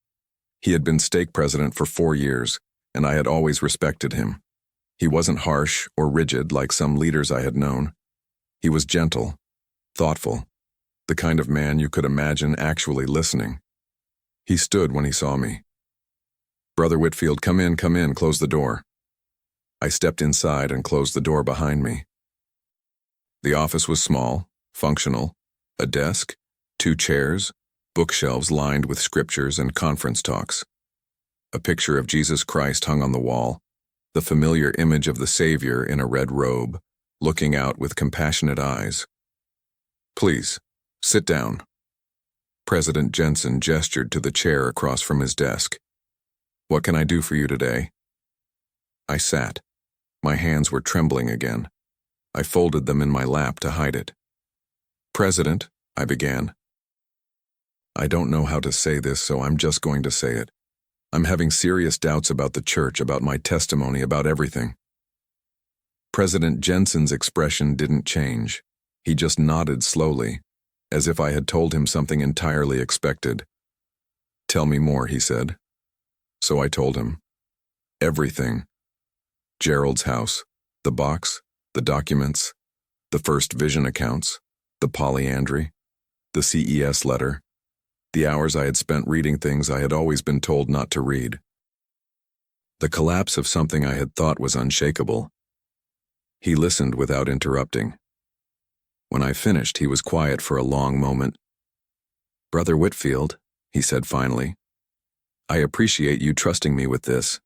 He had been stake president for 4 years, and I had always respected him. He wasn't harsh or rigid like some leaders I had known. He was gentle, thoughtful, the kind of man you could imagine actually listening. He stood when he saw me. "Brother Whitfield, come in, close the door." I stepped inside and closed the door behind me. The office was small, functional, a desk, 2 chairs, bookshelves lined with scriptures and conference talks. A picture of Jesus Christ hung on the wall, the familiar image of the Savior in a red robe, looking out with compassionate eyes. "Please, sit down." President Jensen gestured to the chair across from his desk. "What can I do for you today?" I sat. My hands were trembling again. I folded them in my lap to hide it. "President," I began. I don't know how to say this, so I'm just going to say it. I'm having serious doubts about the church, about my testimony, about everything. President Jensen's expression didn't change. He just nodded slowly, as if I had told him something entirely expected. "Tell me more," he said. So I told him. Everything. Gerald's house, the box, the documents, the first vision accounts, the polyandry, the CES letter, the hours I had spent reading things I had always been told not to read. The collapse of something I had thought was unshakable. He listened without interrupting. When I finished, he was quiet for a long moment. "Brother Whitfield," he said finally, "I appreciate you trusting me with this.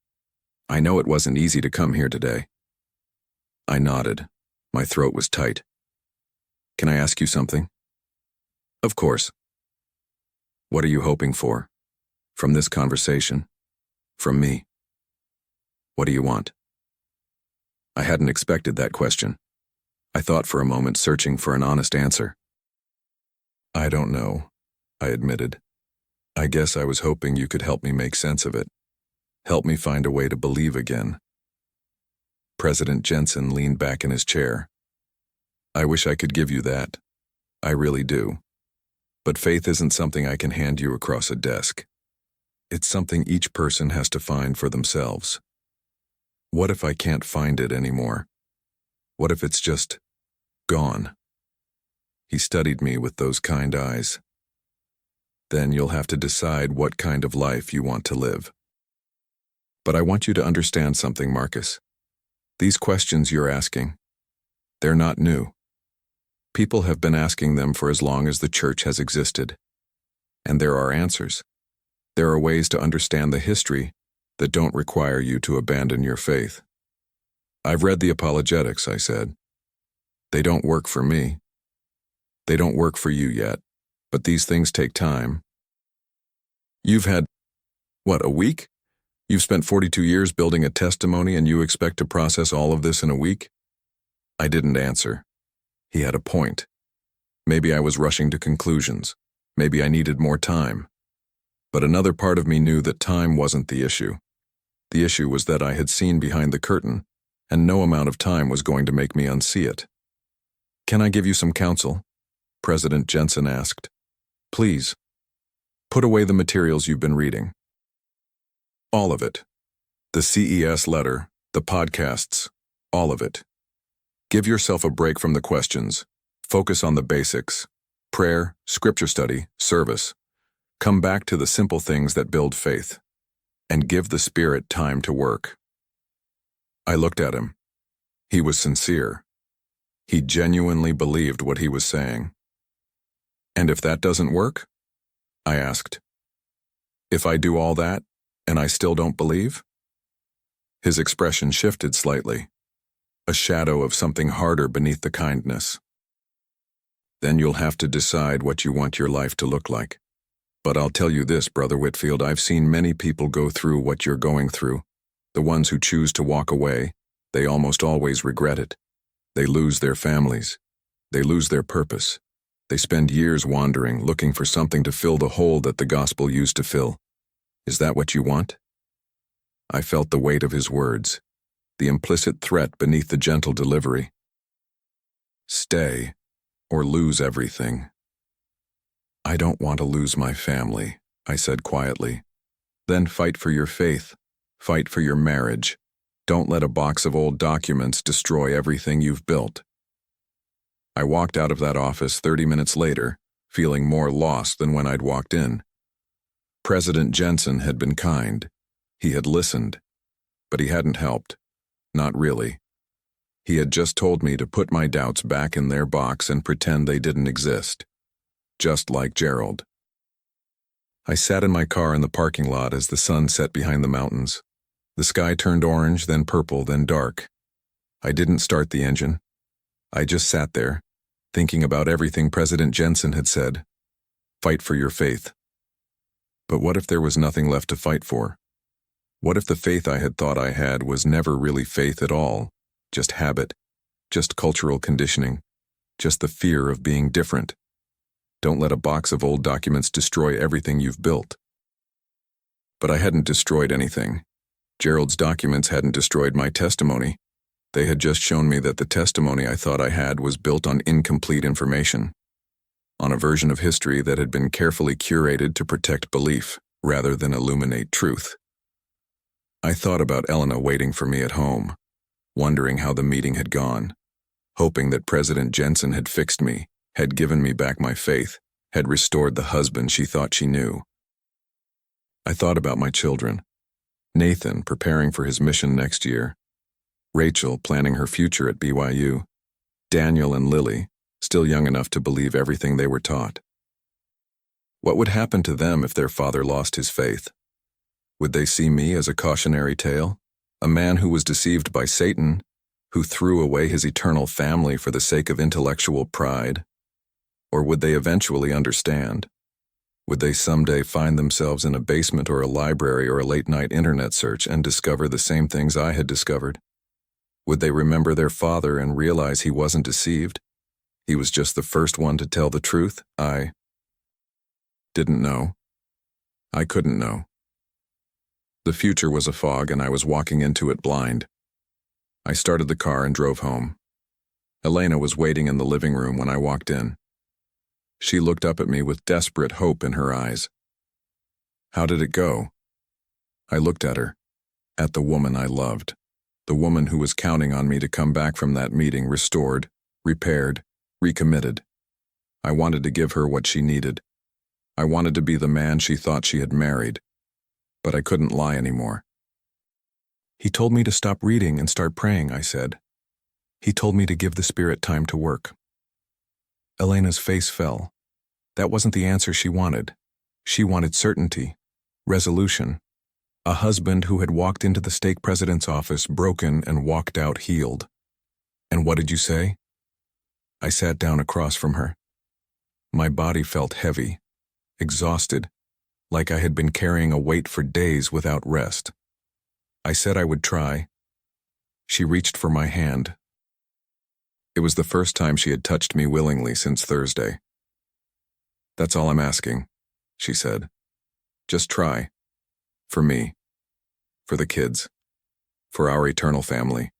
I know it wasn't easy to come here today." I nodded. My throat was tight. "Can I ask you something?" "Of course." "What are you hoping for? From this conversation? From me? What do you want?" I hadn't expected that question. I thought for a moment, searching for an honest answer. "I don't know," I admitted. "I guess I was hoping you could help me make sense of it. Help me find a way to believe again." President Jensen leaned back in his chair. "I wish I could give you that. I really do. But faith isn't something I can hand you across a desk. It's something each person has to find for themselves. What if I can't find it anymore? What if it's just gone?" He studied me with those kind eyes. "Then you'll have to decide what kind of life you want to live. But I want you to understand something, Marcus. These questions you're asking, they're not new. People have been asking them for as long as the church has existed. And there are answers. There are ways to understand the history that don't require you to abandon your faith." "I've read the apologetics," I said. "They don't work for me. They don't work for you yet, but these things take time. You've had, what, a week? You've spent 42 years building a testimony and you expect to process all of this in a week?" I didn't answer. He had a point. Maybe I was rushing to conclusions. Maybe I needed more time. But another part of me knew that time wasn't the issue. The issue was that I had seen behind the curtain, and no amount of time was going to make me unsee it. Can I give you some counsel? President Jensen asked. Please, put away the materials you've been reading. All of it. The CES letter, the podcasts, all of it. Give yourself a break from the questions. Focus on the basics. Prayer, scripture study, service. Come back to the simple things that build faith. And give the Spirit time to work. I looked at him. He was sincere. He genuinely believed what he was saying. And if that doesn't work? I asked. If I do all that, and I still don't believe? His expression shifted slightly, a shadow of something harder beneath the kindness. Then you'll have to decide what you want your life to look like. But I'll tell you this, Brother Whitfield, I've seen many people go through what you're going through. The ones who choose to walk away, they almost always regret it. They lose their families. They lose their purpose. They spend years wandering, looking for something to fill the hole that the gospel used to fill. Is that what you want? I felt the weight of his words, the implicit threat beneath the gentle delivery. Stay, or lose everything. I don't want to lose my family, I said quietly. Then fight for your faith. Fight for your marriage. Don't let a box of old documents destroy everything you've built. I walked out of that office 30 minutes later, feeling more lost than when I'd walked in. President Jensen had been kind. He had listened. But he hadn't helped. Not really. He had just told me to put my doubts back in their box and pretend they didn't exist. Just like Gerald. I sat in my car in the parking lot as the sun set behind the mountains. The sky turned orange, then purple, then dark. I didn't start the engine. I just sat there, thinking about everything President Jensen had said. Fight for your faith. But what if there was nothing left to fight for? What if the faith I had thought I had was never really faith at all, just habit, just cultural conditioning, just the fear of being different? Don't let a box of old documents destroy everything you've built. But I hadn't destroyed anything. Gerald's documents hadn't destroyed my testimony. They had just shown me that the testimony I thought I had was built on incomplete information, on a version of history that had been carefully curated to protect belief rather than illuminate truth. I thought about Elena waiting for me at home, wondering how the meeting had gone, hoping that President Jensen had fixed me, had given me back my faith, had restored the husband she thought she knew. I thought about my children, Nathan preparing for his mission next year, Rachel planning her future at BYU, Daniel and Lily, still young enough to believe everything they were taught. What would happen to them if their father lost his faith? Would they see me as a cautionary tale, a man who was deceived by Satan, who threw away his eternal family for the sake of intellectual pride? Or would they eventually understand? Would they someday find themselves in a basement or a library or a late-night internet search and discover the same things I had discovered? Would they remember their father and realize he wasn't deceived? He was just the first one to tell the truth? I didn't know. I couldn't know. The future was a fog and I was walking into it blind. I started the car and drove home. Elena was waiting in the living room when I walked in. She looked up at me with desperate hope in her eyes. How did it go? I looked at her, at the woman I loved, the woman who was counting on me to come back from that meeting restored, repaired, recommitted. I wanted to give her what she needed. I wanted to be the man she thought she had married, but I couldn't lie anymore. He told me to stop reading and start praying, I said. He told me to give the Spirit time to work. Elena's face fell. That wasn't the answer she wanted. She wanted certainty, resolution. A husband who had walked into the stake president's office broken and walked out healed. And what did you say? I sat down across from her. My body felt heavy, exhausted, like I had been carrying a weight for days without rest. I said I would try. She reached for my hand. It was the first time she had touched me willingly since Thursday. That's all I'm asking, she said. Just try. For me. For the kids. For our eternal family.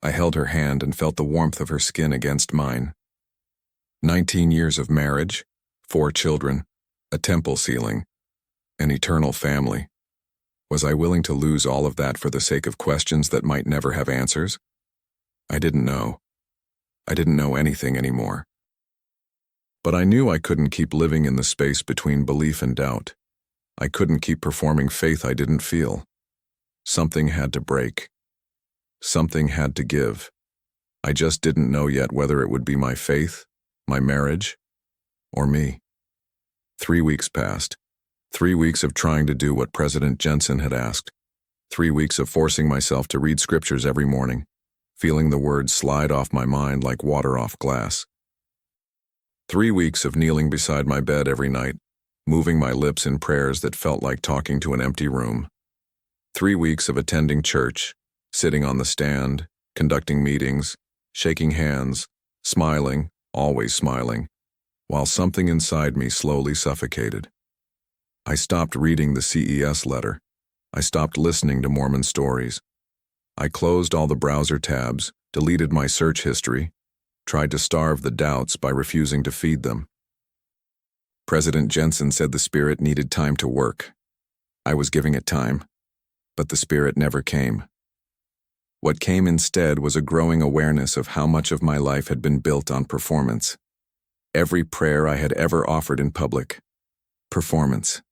I held her hand and felt the warmth of her skin against mine. 19 years of marriage, 4 children, a temple ceiling, an eternal family. Was I willing to lose all of that for the sake of questions that might never have answers? I didn't know. I didn't know anything anymore. But I knew I couldn't keep living in the space between belief and doubt. I couldn't keep performing faith I didn't feel. Something had to break. Something had to give. I just didn't know yet whether it would be my faith, my marriage, or me. 3 weeks passed. 3 weeks of trying to do what President Jensen had asked. 3 weeks of forcing myself to read scriptures every morning, feeling the words slide off my mind like water off glass. 3 weeks of kneeling beside my bed every night, moving my lips in prayers that felt like talking to an empty room. 3 weeks of attending church, sitting on the stand, conducting meetings, shaking hands, smiling, always smiling, while something inside me slowly suffocated. I stopped reading the CES letter. I stopped listening to Mormon stories. I closed all the browser tabs, deleted my search history, tried to starve the doubts by refusing to feed them. President Jensen said the Spirit needed time to work. I was giving it time, but the Spirit never came. What came instead was a growing awareness of how much of my life had been built on performance. Every prayer I had ever offered in public, performance.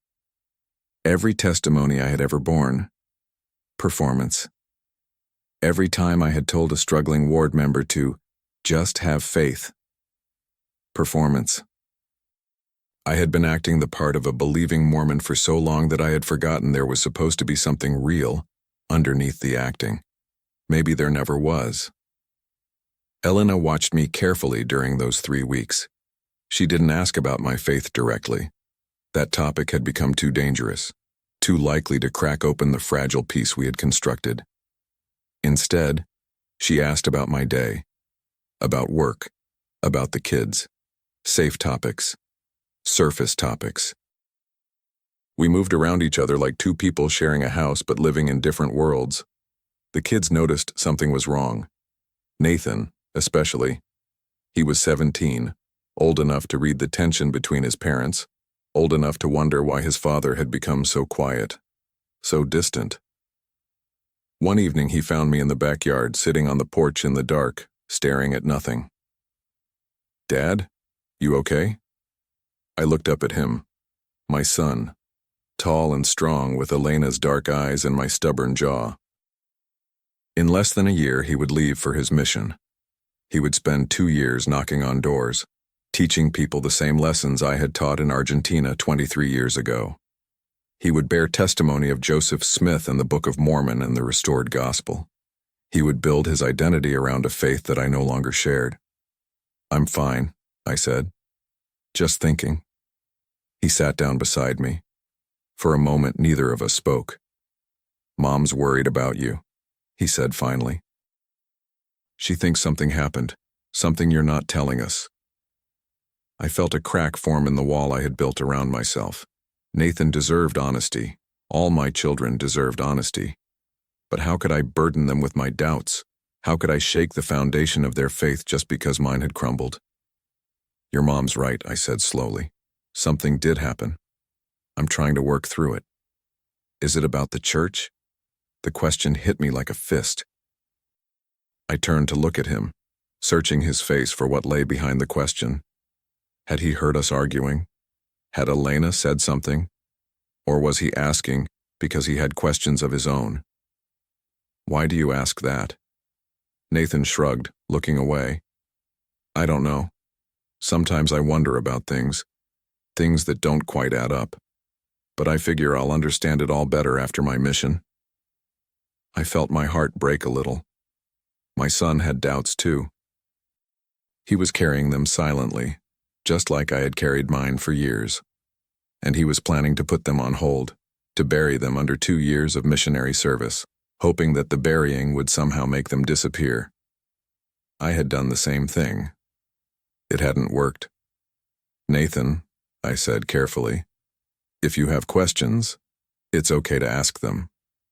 Every testimony I had ever borne, performance. Every time I had told a struggling ward member to just have faith, performance. I had been acting the part of a believing Mormon for so long that I had forgotten there was supposed to be something real underneath the acting. Maybe there never was. Elena watched me carefully during those 3 weeks. She didn't ask about my faith directly. That topic had become too dangerous, too likely to crack open the fragile peace we had constructed. Instead, she asked about my day, about work, about the kids, safe topics, surface topics. We moved around each other like two people sharing a house but living in different worlds. The kids noticed something was wrong. Nathan, especially. He was 17, old enough to read the tension between his parents, old enough to wonder why his father had become so quiet, so distant. One evening he found me in the backyard, sitting on the porch in the dark, staring at nothing. "Dad, you okay?" I looked up at him, my son, tall and strong with Elena's dark eyes and my stubborn jaw. In less than a year, he would leave for his mission. He would spend 2 years knocking on doors, teaching people the same lessons I had taught in Argentina 23 years ago. He would bear testimony of Joseph Smith and the Book of Mormon and the restored gospel. He would build his identity around a faith that I no longer shared. "I'm fine," I said. "Just thinking." He sat down beside me. For a moment, neither of us spoke. "Mom's worried about you," he said finally. "She thinks something happened, something you're not telling us." I felt a crack form in the wall I had built around myself. Nathan deserved honesty. All my children deserved honesty. But how could I burden them with my doubts? How could I shake the foundation of their faith just because mine had crumbled? "Your mom's right," I said slowly. "Something did happen. I'm trying to work through it." "Is it about the church?" The question hit me like a fist. I turned to look at him, searching his face for what lay behind the question. Had he heard us arguing? Had Elena said something? Or was he asking because he had questions of his own? "Why do you ask that?" Nathan shrugged, looking away. "I don't know. Sometimes I wonder about things that don't quite add up. But I figure I'll understand it all better after my mission." I felt my heart break a little. My son had doubts too. He was carrying them silently, just like I had carried mine for years. And he was planning to put them on hold, to bury them under 2 years of missionary service, hoping that the burying would somehow make them disappear. I had done the same thing. It hadn't worked. "Nathan," I said carefully, "if you have questions, it's okay to ask them.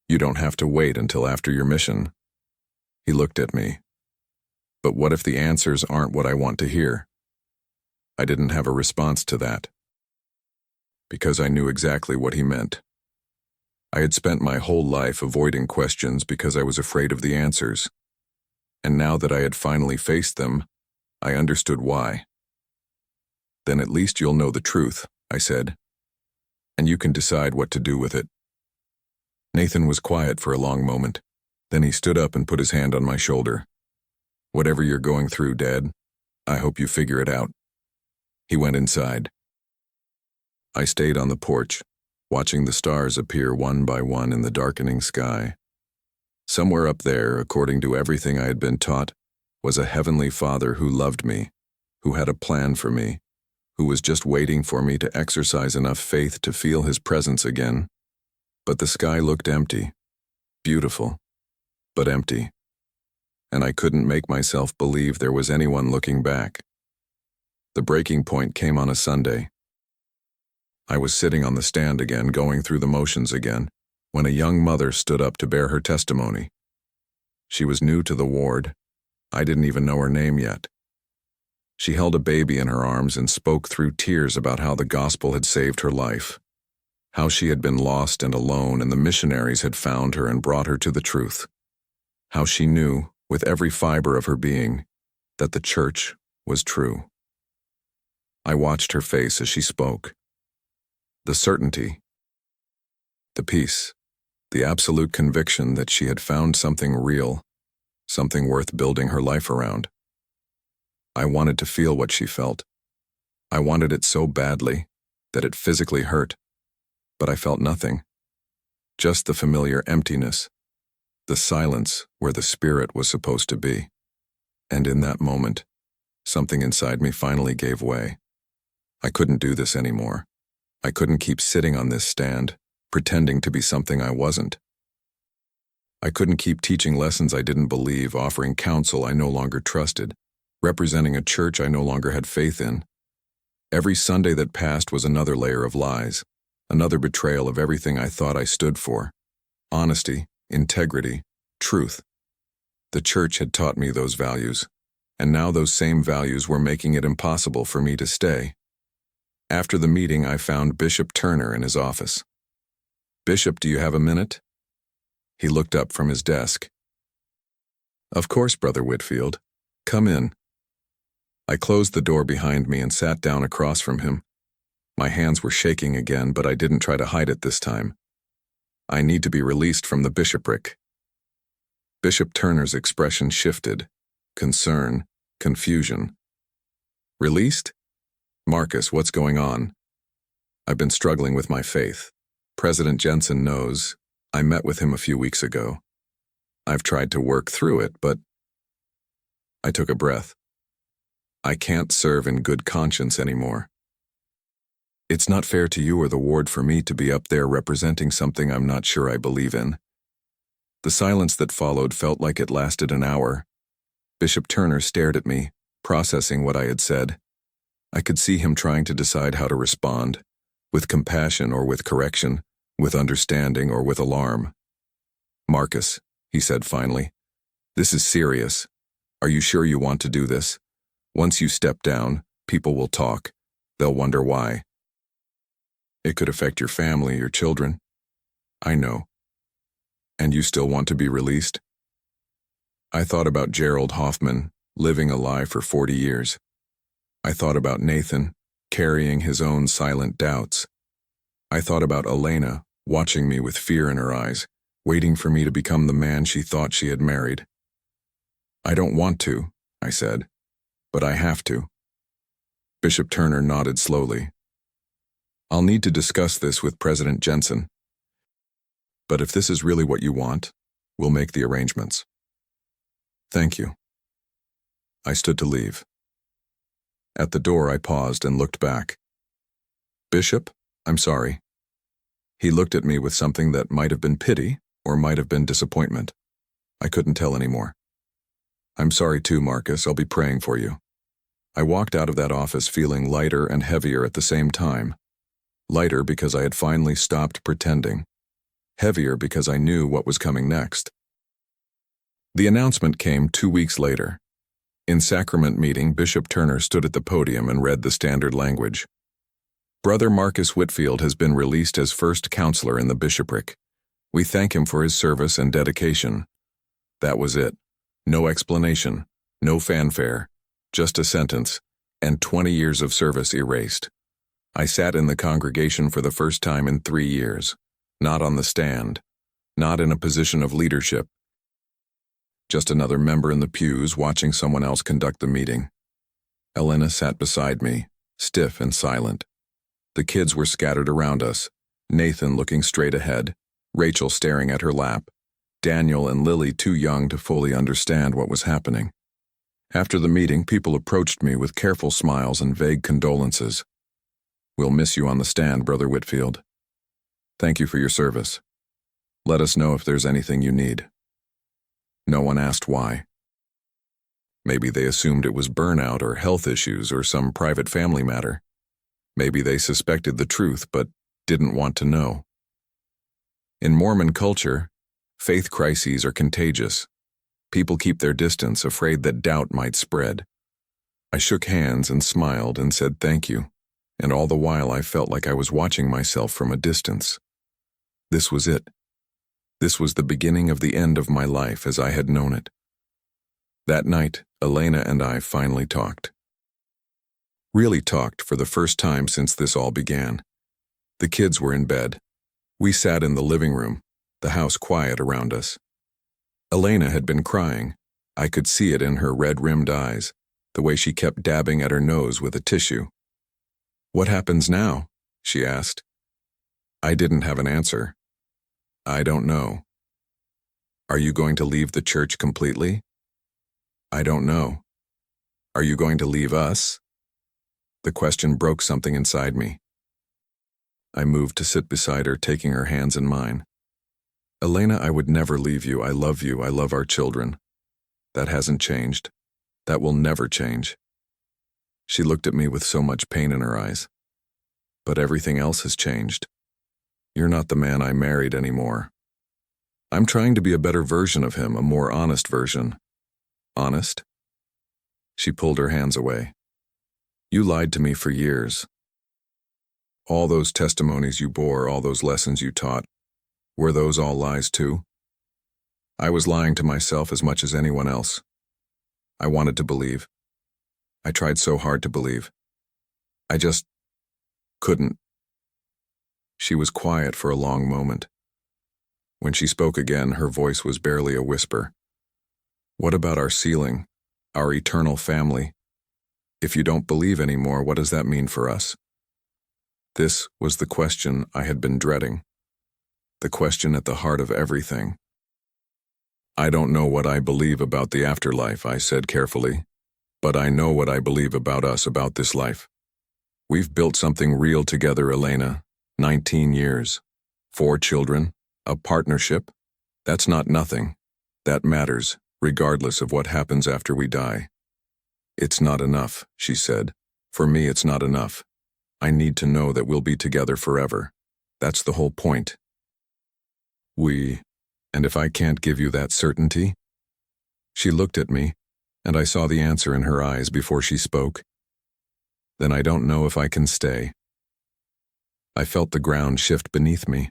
You don't have to wait until after your mission." He looked at me, But what if the answers aren't what I want to hear? I didn't have a response to that, because I knew exactly what he meant. I had spent my whole life avoiding questions because I was afraid of the answers. And now that I had finally faced them, I understood why. Then at least you'll know the truth, I said, and you can decide what to do with it. Nathan was quiet for a long moment. Then he stood up and put his hand on my shoulder. Whatever you're going through, Dad, I hope you figure it out. He went inside. I stayed on the porch, watching the stars appear one by one in the darkening sky. Somewhere up there, according to everything I had been taught, was a heavenly Father who loved me, who had a plan for me, who was just waiting for me to exercise enough faith to feel his presence again. But the sky looked empty, beautiful, but empty, and I couldn't make myself believe there was anyone looking back. The breaking point came on a Sunday. I was sitting on the stand again, going through the motions again, when a young mother stood up to bear her testimony. She was new to the ward. I didn't even know her name yet. She held a baby in her arms and spoke through tears about how the gospel had saved her life, how she had been lost and alone and the missionaries had found her and brought her to the truth, how she knew, with every fiber of her being, that the church was true. I watched her face as she spoke. The certainty, the peace, the absolute conviction that she had found something real, something worth building her life around. I wanted to feel what she felt. I wanted it so badly that it physically hurt, but I felt nothing. Just the familiar emptiness, the silence where the spirit was supposed to be. And in that moment, something inside me finally gave way. I couldn't do this anymore. I couldn't keep sitting on this stand, pretending to be something I wasn't. I couldn't keep teaching lessons I didn't believe, offering counsel I no longer trusted, representing a church I no longer had faith in. Every Sunday that passed was another layer of lies, another betrayal of everything I thought I stood for. Honesty, integrity, truth. The church had taught me those values, and now those same values were making it impossible for me to stay. After the meeting, I found Bishop Turner in his office. "Bishop, do you have a minute?" He looked up from his desk. "Of course, Brother Whitfield. Come in." I closed the door behind me and sat down across from him. My hands were shaking again, but I didn't try to hide it this time. "I need to be released from the bishopric." Bishop Turner's expression shifted. Concern, confusion. "Released? Marcus, what's going on?" "I've been struggling with my faith. President Jensen knows. I met with him a few weeks ago. I've tried to work through it, but..." I took a breath. "I can't serve in good conscience anymore. It's not fair to you or the ward for me to be up there representing something I'm not sure I believe in." The silence that followed felt like it lasted an hour. Bishop Turner stared at me, processing what I had said. I could see him trying to decide how to respond, with compassion or with correction, with understanding or with alarm. "Marcus," he said finally, "this is serious. Are you sure you want to do this? Once you step down, people will talk. They'll wonder why. It could affect your family, your children." "I know." "And you still want to be released?" I thought about Gerald Hoffman, living a lie for 40 years. I thought about Nathan, carrying his own silent doubts. I thought about Elena, watching me with fear in her eyes, waiting for me to become the man she thought she had married. "I don't want to," I said, "but I have to." Bishop Turner nodded slowly. "I'll need to discuss this with President Jensen. But if this is really what you want, we'll make the arrangements." "Thank you." I stood to leave. At the door, I paused and looked back. "Bishop, I'm sorry." He looked at me with something that might have been pity or might have been disappointment. I couldn't tell anymore. "I'm sorry too, Marcus. I'll be praying for you." I walked out of that office feeling lighter and heavier at the same time. Lighter because I had finally stopped pretending. Heavier because I knew what was coming next. The announcement came 2 weeks later. In sacrament meeting, Bishop Turner stood at the podium and read the standard language. Brother Marcus Whitfield has been released as first counselor in the bishopric. We thank him for his service and dedication. That was it. No explanation, no fanfare, just a sentence, and 20 years of service erased. I sat in the congregation for the first time in 3 years, not on the stand, not in a position of leadership, just another member in the pews watching someone else conduct the meeting. Elena sat beside me, stiff and silent. The kids were scattered around us, Nathan looking straight ahead, Rachel staring at her lap, Daniel and Lily too young to fully understand what was happening. After the meeting, people approached me with careful smiles and vague condolences. We'll miss you on the stand, Brother Whitfield. Thank you for your service. Let us know if there's anything you need. No one asked why. Maybe they assumed it was burnout or health issues or some private family matter. Maybe they suspected the truth but didn't want to know. In Mormon culture, faith crises are contagious. People keep their distance, afraid that doubt might spread. I shook hands and smiled and said thank you, and all the while I felt like I was watching myself from a distance. This was it. This was the beginning of the end of my life as I had known it. That night, Elena and I finally talked. Really talked for the first time since this all began. The kids were in bed. We sat in the living room, the house quiet around us. Elena had been crying. I could see it in her red-rimmed eyes, the way she kept dabbing at her nose with a tissue. "What happens now?" she asked. I didn't have an answer. "I don't know." "Are you going to leave the church completely?" "I don't know." "Are you going to leave us?" The question broke something inside me. I moved to sit beside her, taking her hands in mine. "Elena, I would never leave you. I love you. I love our children. That hasn't changed. That will never change." She looked at me with so much pain in her eyes. "But everything else has changed. You're not the man I married anymore. I'm trying to be a better version of him, a more honest version." "Honest?" She pulled her hands away. "You lied to me for years. All those testimonies you bore, all those lessons you taught, were those all lies too?" I was lying to myself as much as anyone else. I wanted to believe. I tried so hard to believe. I just couldn't. She was quiet for a long moment. When she spoke again, her voice was barely a whisper. "What about our ceiling, our eternal family? If you don't believe anymore, what does that mean for us?" This was the question I had been dreading. The question at the heart of everything. "I don't know what I believe about the afterlife," I said carefully, "but I know what I believe about us, about this life. We've built something real together, Elena. 19 years. 4 children. A partnership. That's not nothing. That matters, regardless of what happens after we die." "It's not enough," she said. "For me, it's not enough. I need to know that we'll be together forever. That's the whole point." And if I can't give you that certainty?" She looked at me, and I saw the answer in her eyes before she spoke. "Then I don't know if I can stay." I felt the ground shift beneath me.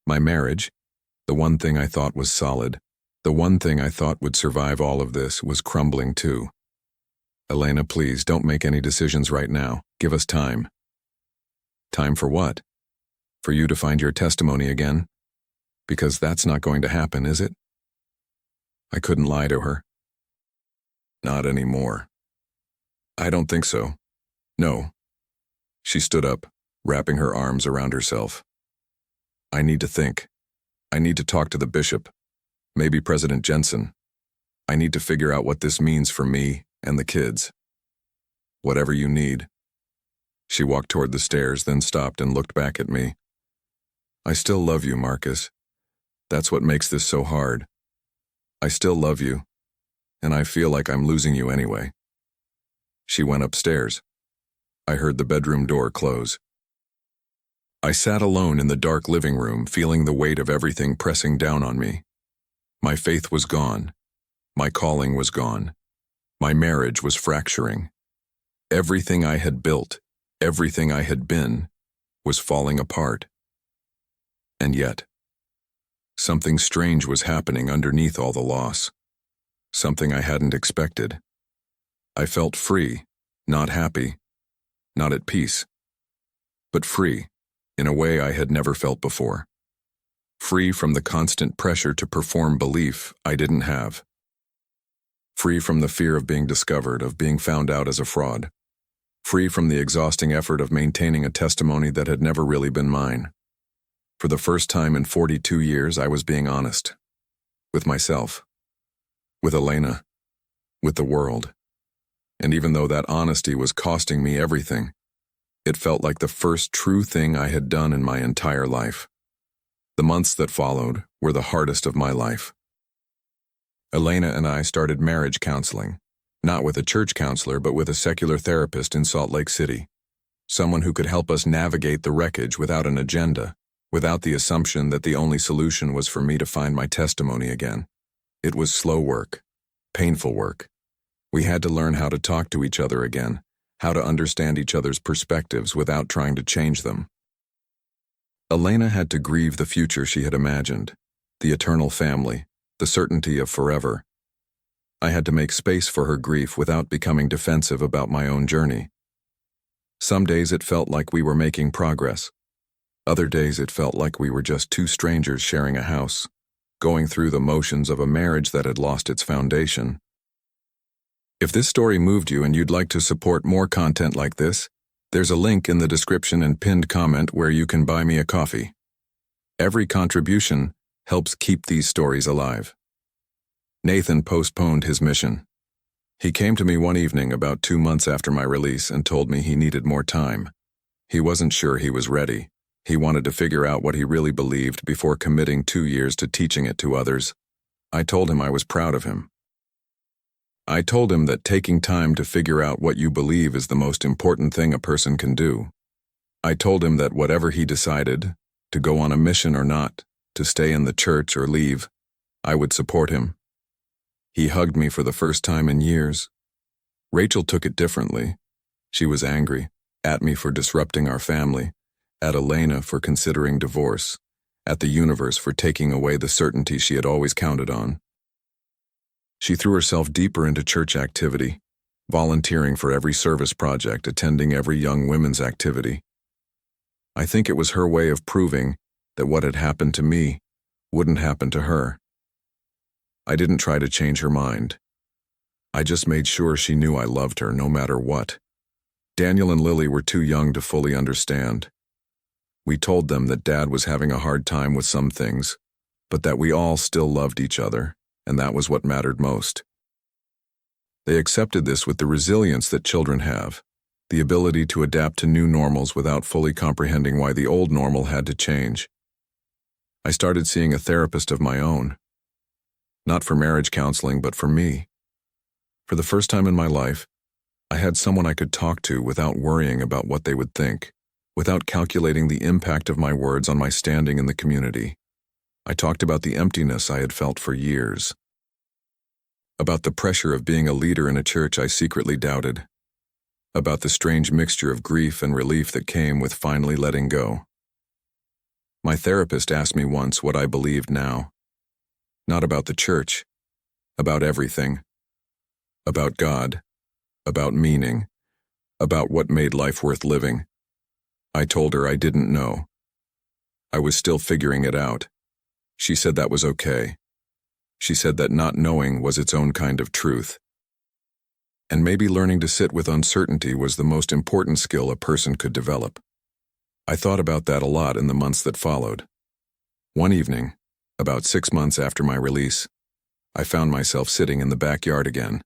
My marriage, the one thing I thought was solid, the one thing I thought would survive all of this, was crumbling too. "Elena, please, don't make any decisions right now. Give us time." "Time for what? For you to find your testimony again? Because that's not going to happen, is it?" I couldn't lie to her. "Not anymore." "I don't think so. No." She stood up, wrapping her arms around herself. "I need to think. I need to talk to the bishop, maybe President Jensen. I need to figure out what this means for me and the kids." "Whatever you need." She walked toward the stairs, then stopped and looked back at me. "I still love you, Marcus. That's what makes this so hard. I still love you, and I feel like I'm losing you anyway." She went upstairs. I heard the bedroom door close. I sat alone in the dark living room, feeling the weight of everything pressing down on me. My faith was gone. My calling was gone. My marriage was fracturing. Everything I had built, everything I had been, was falling apart. And yet, something strange was happening underneath all the loss. Something I hadn't expected. I felt free, not happy, not at peace, but free, in a way I had never felt before. Free from the constant pressure to perform belief I didn't have. Free from the fear of being discovered, of being found out as a fraud. Free from the exhausting effort of maintaining a testimony that had never really been mine. For the first time in 42 years, I was being honest. With myself. With Elena. With the world. And even though that honesty was costing me everything, it felt like the first true thing I had done in my entire life. The months that followed were the hardest of my life. Elena and I started marriage counseling, not with a church counselor, but with a secular therapist in Salt Lake City. Someone who could help us navigate the wreckage without an agenda, without the assumption that the only solution was for me to find my testimony again. It was slow work, painful work. We had to learn how to talk to each other again, how to understand each other's perspectives without trying to change them. Elena had to grieve the future she had imagined, the eternal family, the certainty of forever. I had to make space for her grief without becoming defensive about my own journey. Some days it felt like we were making progress. Other days it felt like we were just two strangers sharing a house, going through the motions of a marriage that had lost its foundation. If this story moved you and you'd like to support more content like this, there's a link in the description and pinned comment where you can buy me a coffee. Every contribution helps keep these stories alive. Nathan postponed his mission. He came to me one evening about 2 months after my release and told me he needed more time. He wasn't sure he was ready. He wanted to figure out what he really believed before committing 2 years to teaching it to others. I told him I was proud of him. I told him that taking time to figure out what you believe is the most important thing a person can do. I told him that whatever he decided, to go on a mission or not, to stay in the church or leave, I would support him. He hugged me for the first time in years. Rachel took it differently. She was angry, at me for disrupting our family, at Elena for considering divorce, at the universe for taking away the certainty she had always counted on. She threw herself deeper into church activity, volunteering for every service project, attending every young women's activity. I think it was her way of proving that what had happened to me wouldn't happen to her. I didn't try to change her mind. I just made sure she knew I loved her no matter what. Daniel and Lily were too young to fully understand. We told them that Dad was having a hard time with some things, but that we all still loved each other, and that was what mattered most. They accepted this with the resilience that children have, the ability to adapt to new normals without fully comprehending why the old normal had to change. I started seeing a therapist of my own. Not for marriage counseling, but for me. For the first time in my life, I had someone I could talk to without worrying about what they would think, without calculating the impact of my words on my standing in the community. I talked about the emptiness I had felt for years. About the pressure of being a leader in a church I secretly doubted. About the strange mixture of grief and relief that came with finally letting go. My therapist asked me once what I believed now. Not about the church, about everything. About God, about meaning, about what made life worth living. I told her I didn't know. I was still figuring it out. She said that was okay. She said that not knowing was its own kind of truth. And maybe learning to sit with uncertainty was the most important skill a person could develop. I thought about that a lot in the months that followed. One evening, about 6 months after my release, I found myself sitting in the backyard again.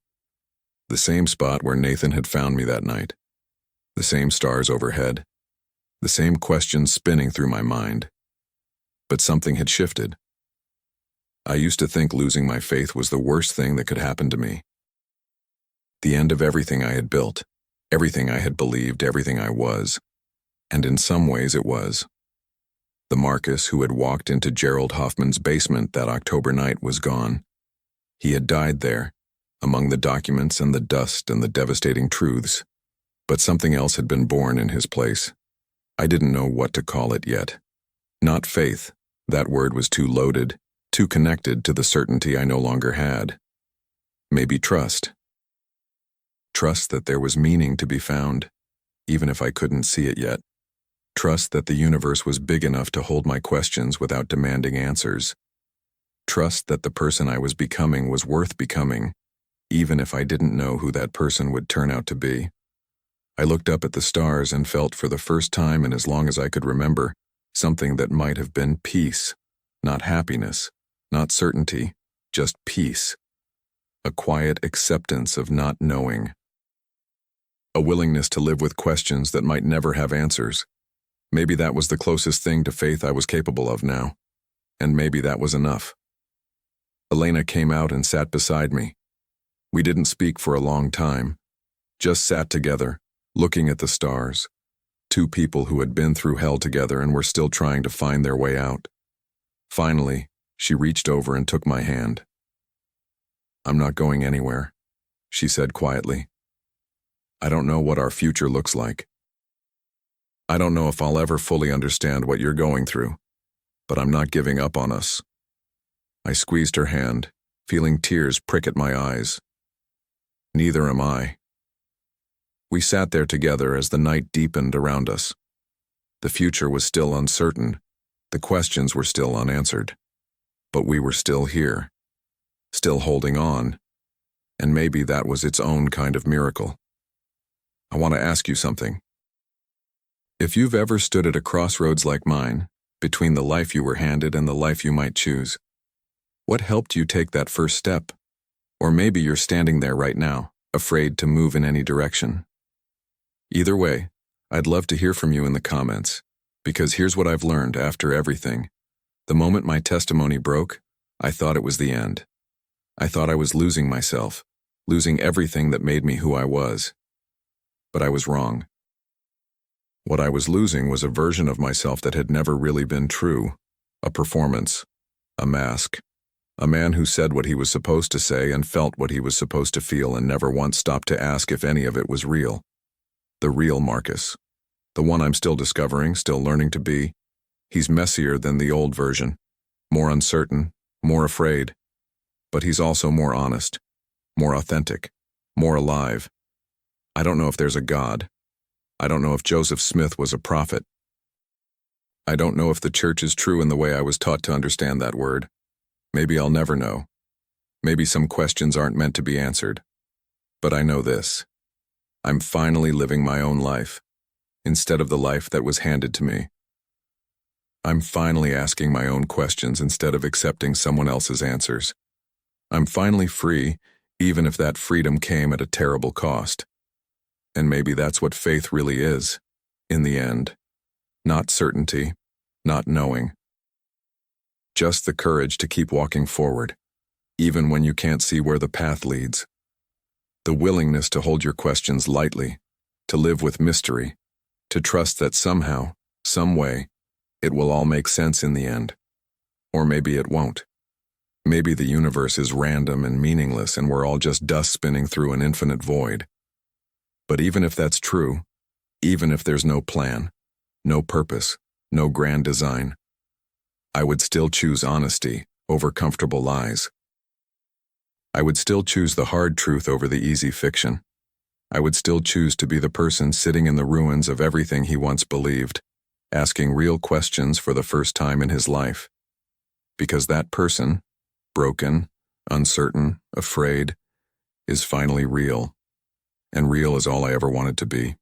The same spot where Nathan had found me that night. The same stars overhead. The same questions spinning through my mind. But something had shifted. I used to think losing my faith was the worst thing that could happen to me. The end of everything I had built, everything I had believed, everything I was. And in some ways it was. The Marcus who had walked into Gerald Hoffman's basement that October night was gone. He had died there, among the documents and the dust and the devastating truths. But something else had been born in his place. I didn't know what to call it yet. Not faith. That word was too loaded, too connected to the certainty I no longer had. Maybe trust. Trust that there was meaning to be found, even if I couldn't see it yet. Trust that the universe was big enough to hold my questions without demanding answers. Trust that the person I was becoming was worth becoming, even if I didn't know who that person would turn out to be. I looked up at the stars and felt for the first time in as long as I could remember something that might have been peace, not happiness, not certainty, just peace. A quiet acceptance of not knowing. A willingness to live with questions that might never have answers. Maybe that was the closest thing to faith I was capable of now. And maybe that was enough. Elena came out and sat beside me. We didn't speak for a long time, just sat together, looking at the stars. Two people who had been through hell together and were still trying to find their way out. Finally, she reached over and took my hand. "I'm not going anywhere," she said quietly. "I don't know what our future looks like. I don't know if I'll ever fully understand what you're going through, but I'm not giving up on us." I squeezed her hand, feeling tears prick at my eyes. Neither am I. We sat there together as the night deepened around us. The future was still uncertain, the questions were still unanswered. But we were still here, still holding on, and maybe that was its own kind of miracle. I want to ask you something. If you've ever stood at a crossroads like mine, between the life you were handed and the life you might choose, what helped you take that first step? Or maybe you're standing there right now, afraid to move in any direction. Either way, I'd love to hear from you in the comments, because here's what I've learned after everything. The moment my testimony broke, I thought it was the end. I thought I was losing myself, losing everything that made me who I was. But I was wrong. What I was losing was a version of myself that had never really been true, a performance, a mask, a man who said what he was supposed to say and felt what he was supposed to feel and never once stopped to ask if any of it was real. The real Marcus. The one I'm still discovering, still learning to be. He's messier than the old version, more uncertain, more afraid. But he's also more honest, more authentic, more alive. I don't know if there's a God. I don't know if Joseph Smith was a prophet. I don't know if the church is true in the way I was taught to understand that word. Maybe I'll never know. Maybe some questions aren't meant to be answered. But I know this. I'm finally living my own life, instead of the life that was handed to me. I'm finally asking my own questions instead of accepting someone else's answers. I'm finally free, even if that freedom came at a terrible cost. And maybe that's what faith really is, in the end. Not certainty, not knowing. Just the courage to keep walking forward, even when you can't see where the path leads. The willingness to hold your questions lightly, to live with mystery, to trust that somehow, some way, it will all make sense in the end. Or maybe it won't. Maybe the universe is random and meaningless and we're all just dust spinning through an infinite void. But even if that's true, even if there's no plan, no purpose, no grand design, I would still choose honesty over comfortable lies. I would still choose the hard truth over the easy fiction. I would still choose to be the person sitting in the ruins of everything he once believed, asking real questions for the first time in his life. Because that person, broken, uncertain, afraid, is finally real. And real is all I ever wanted to be.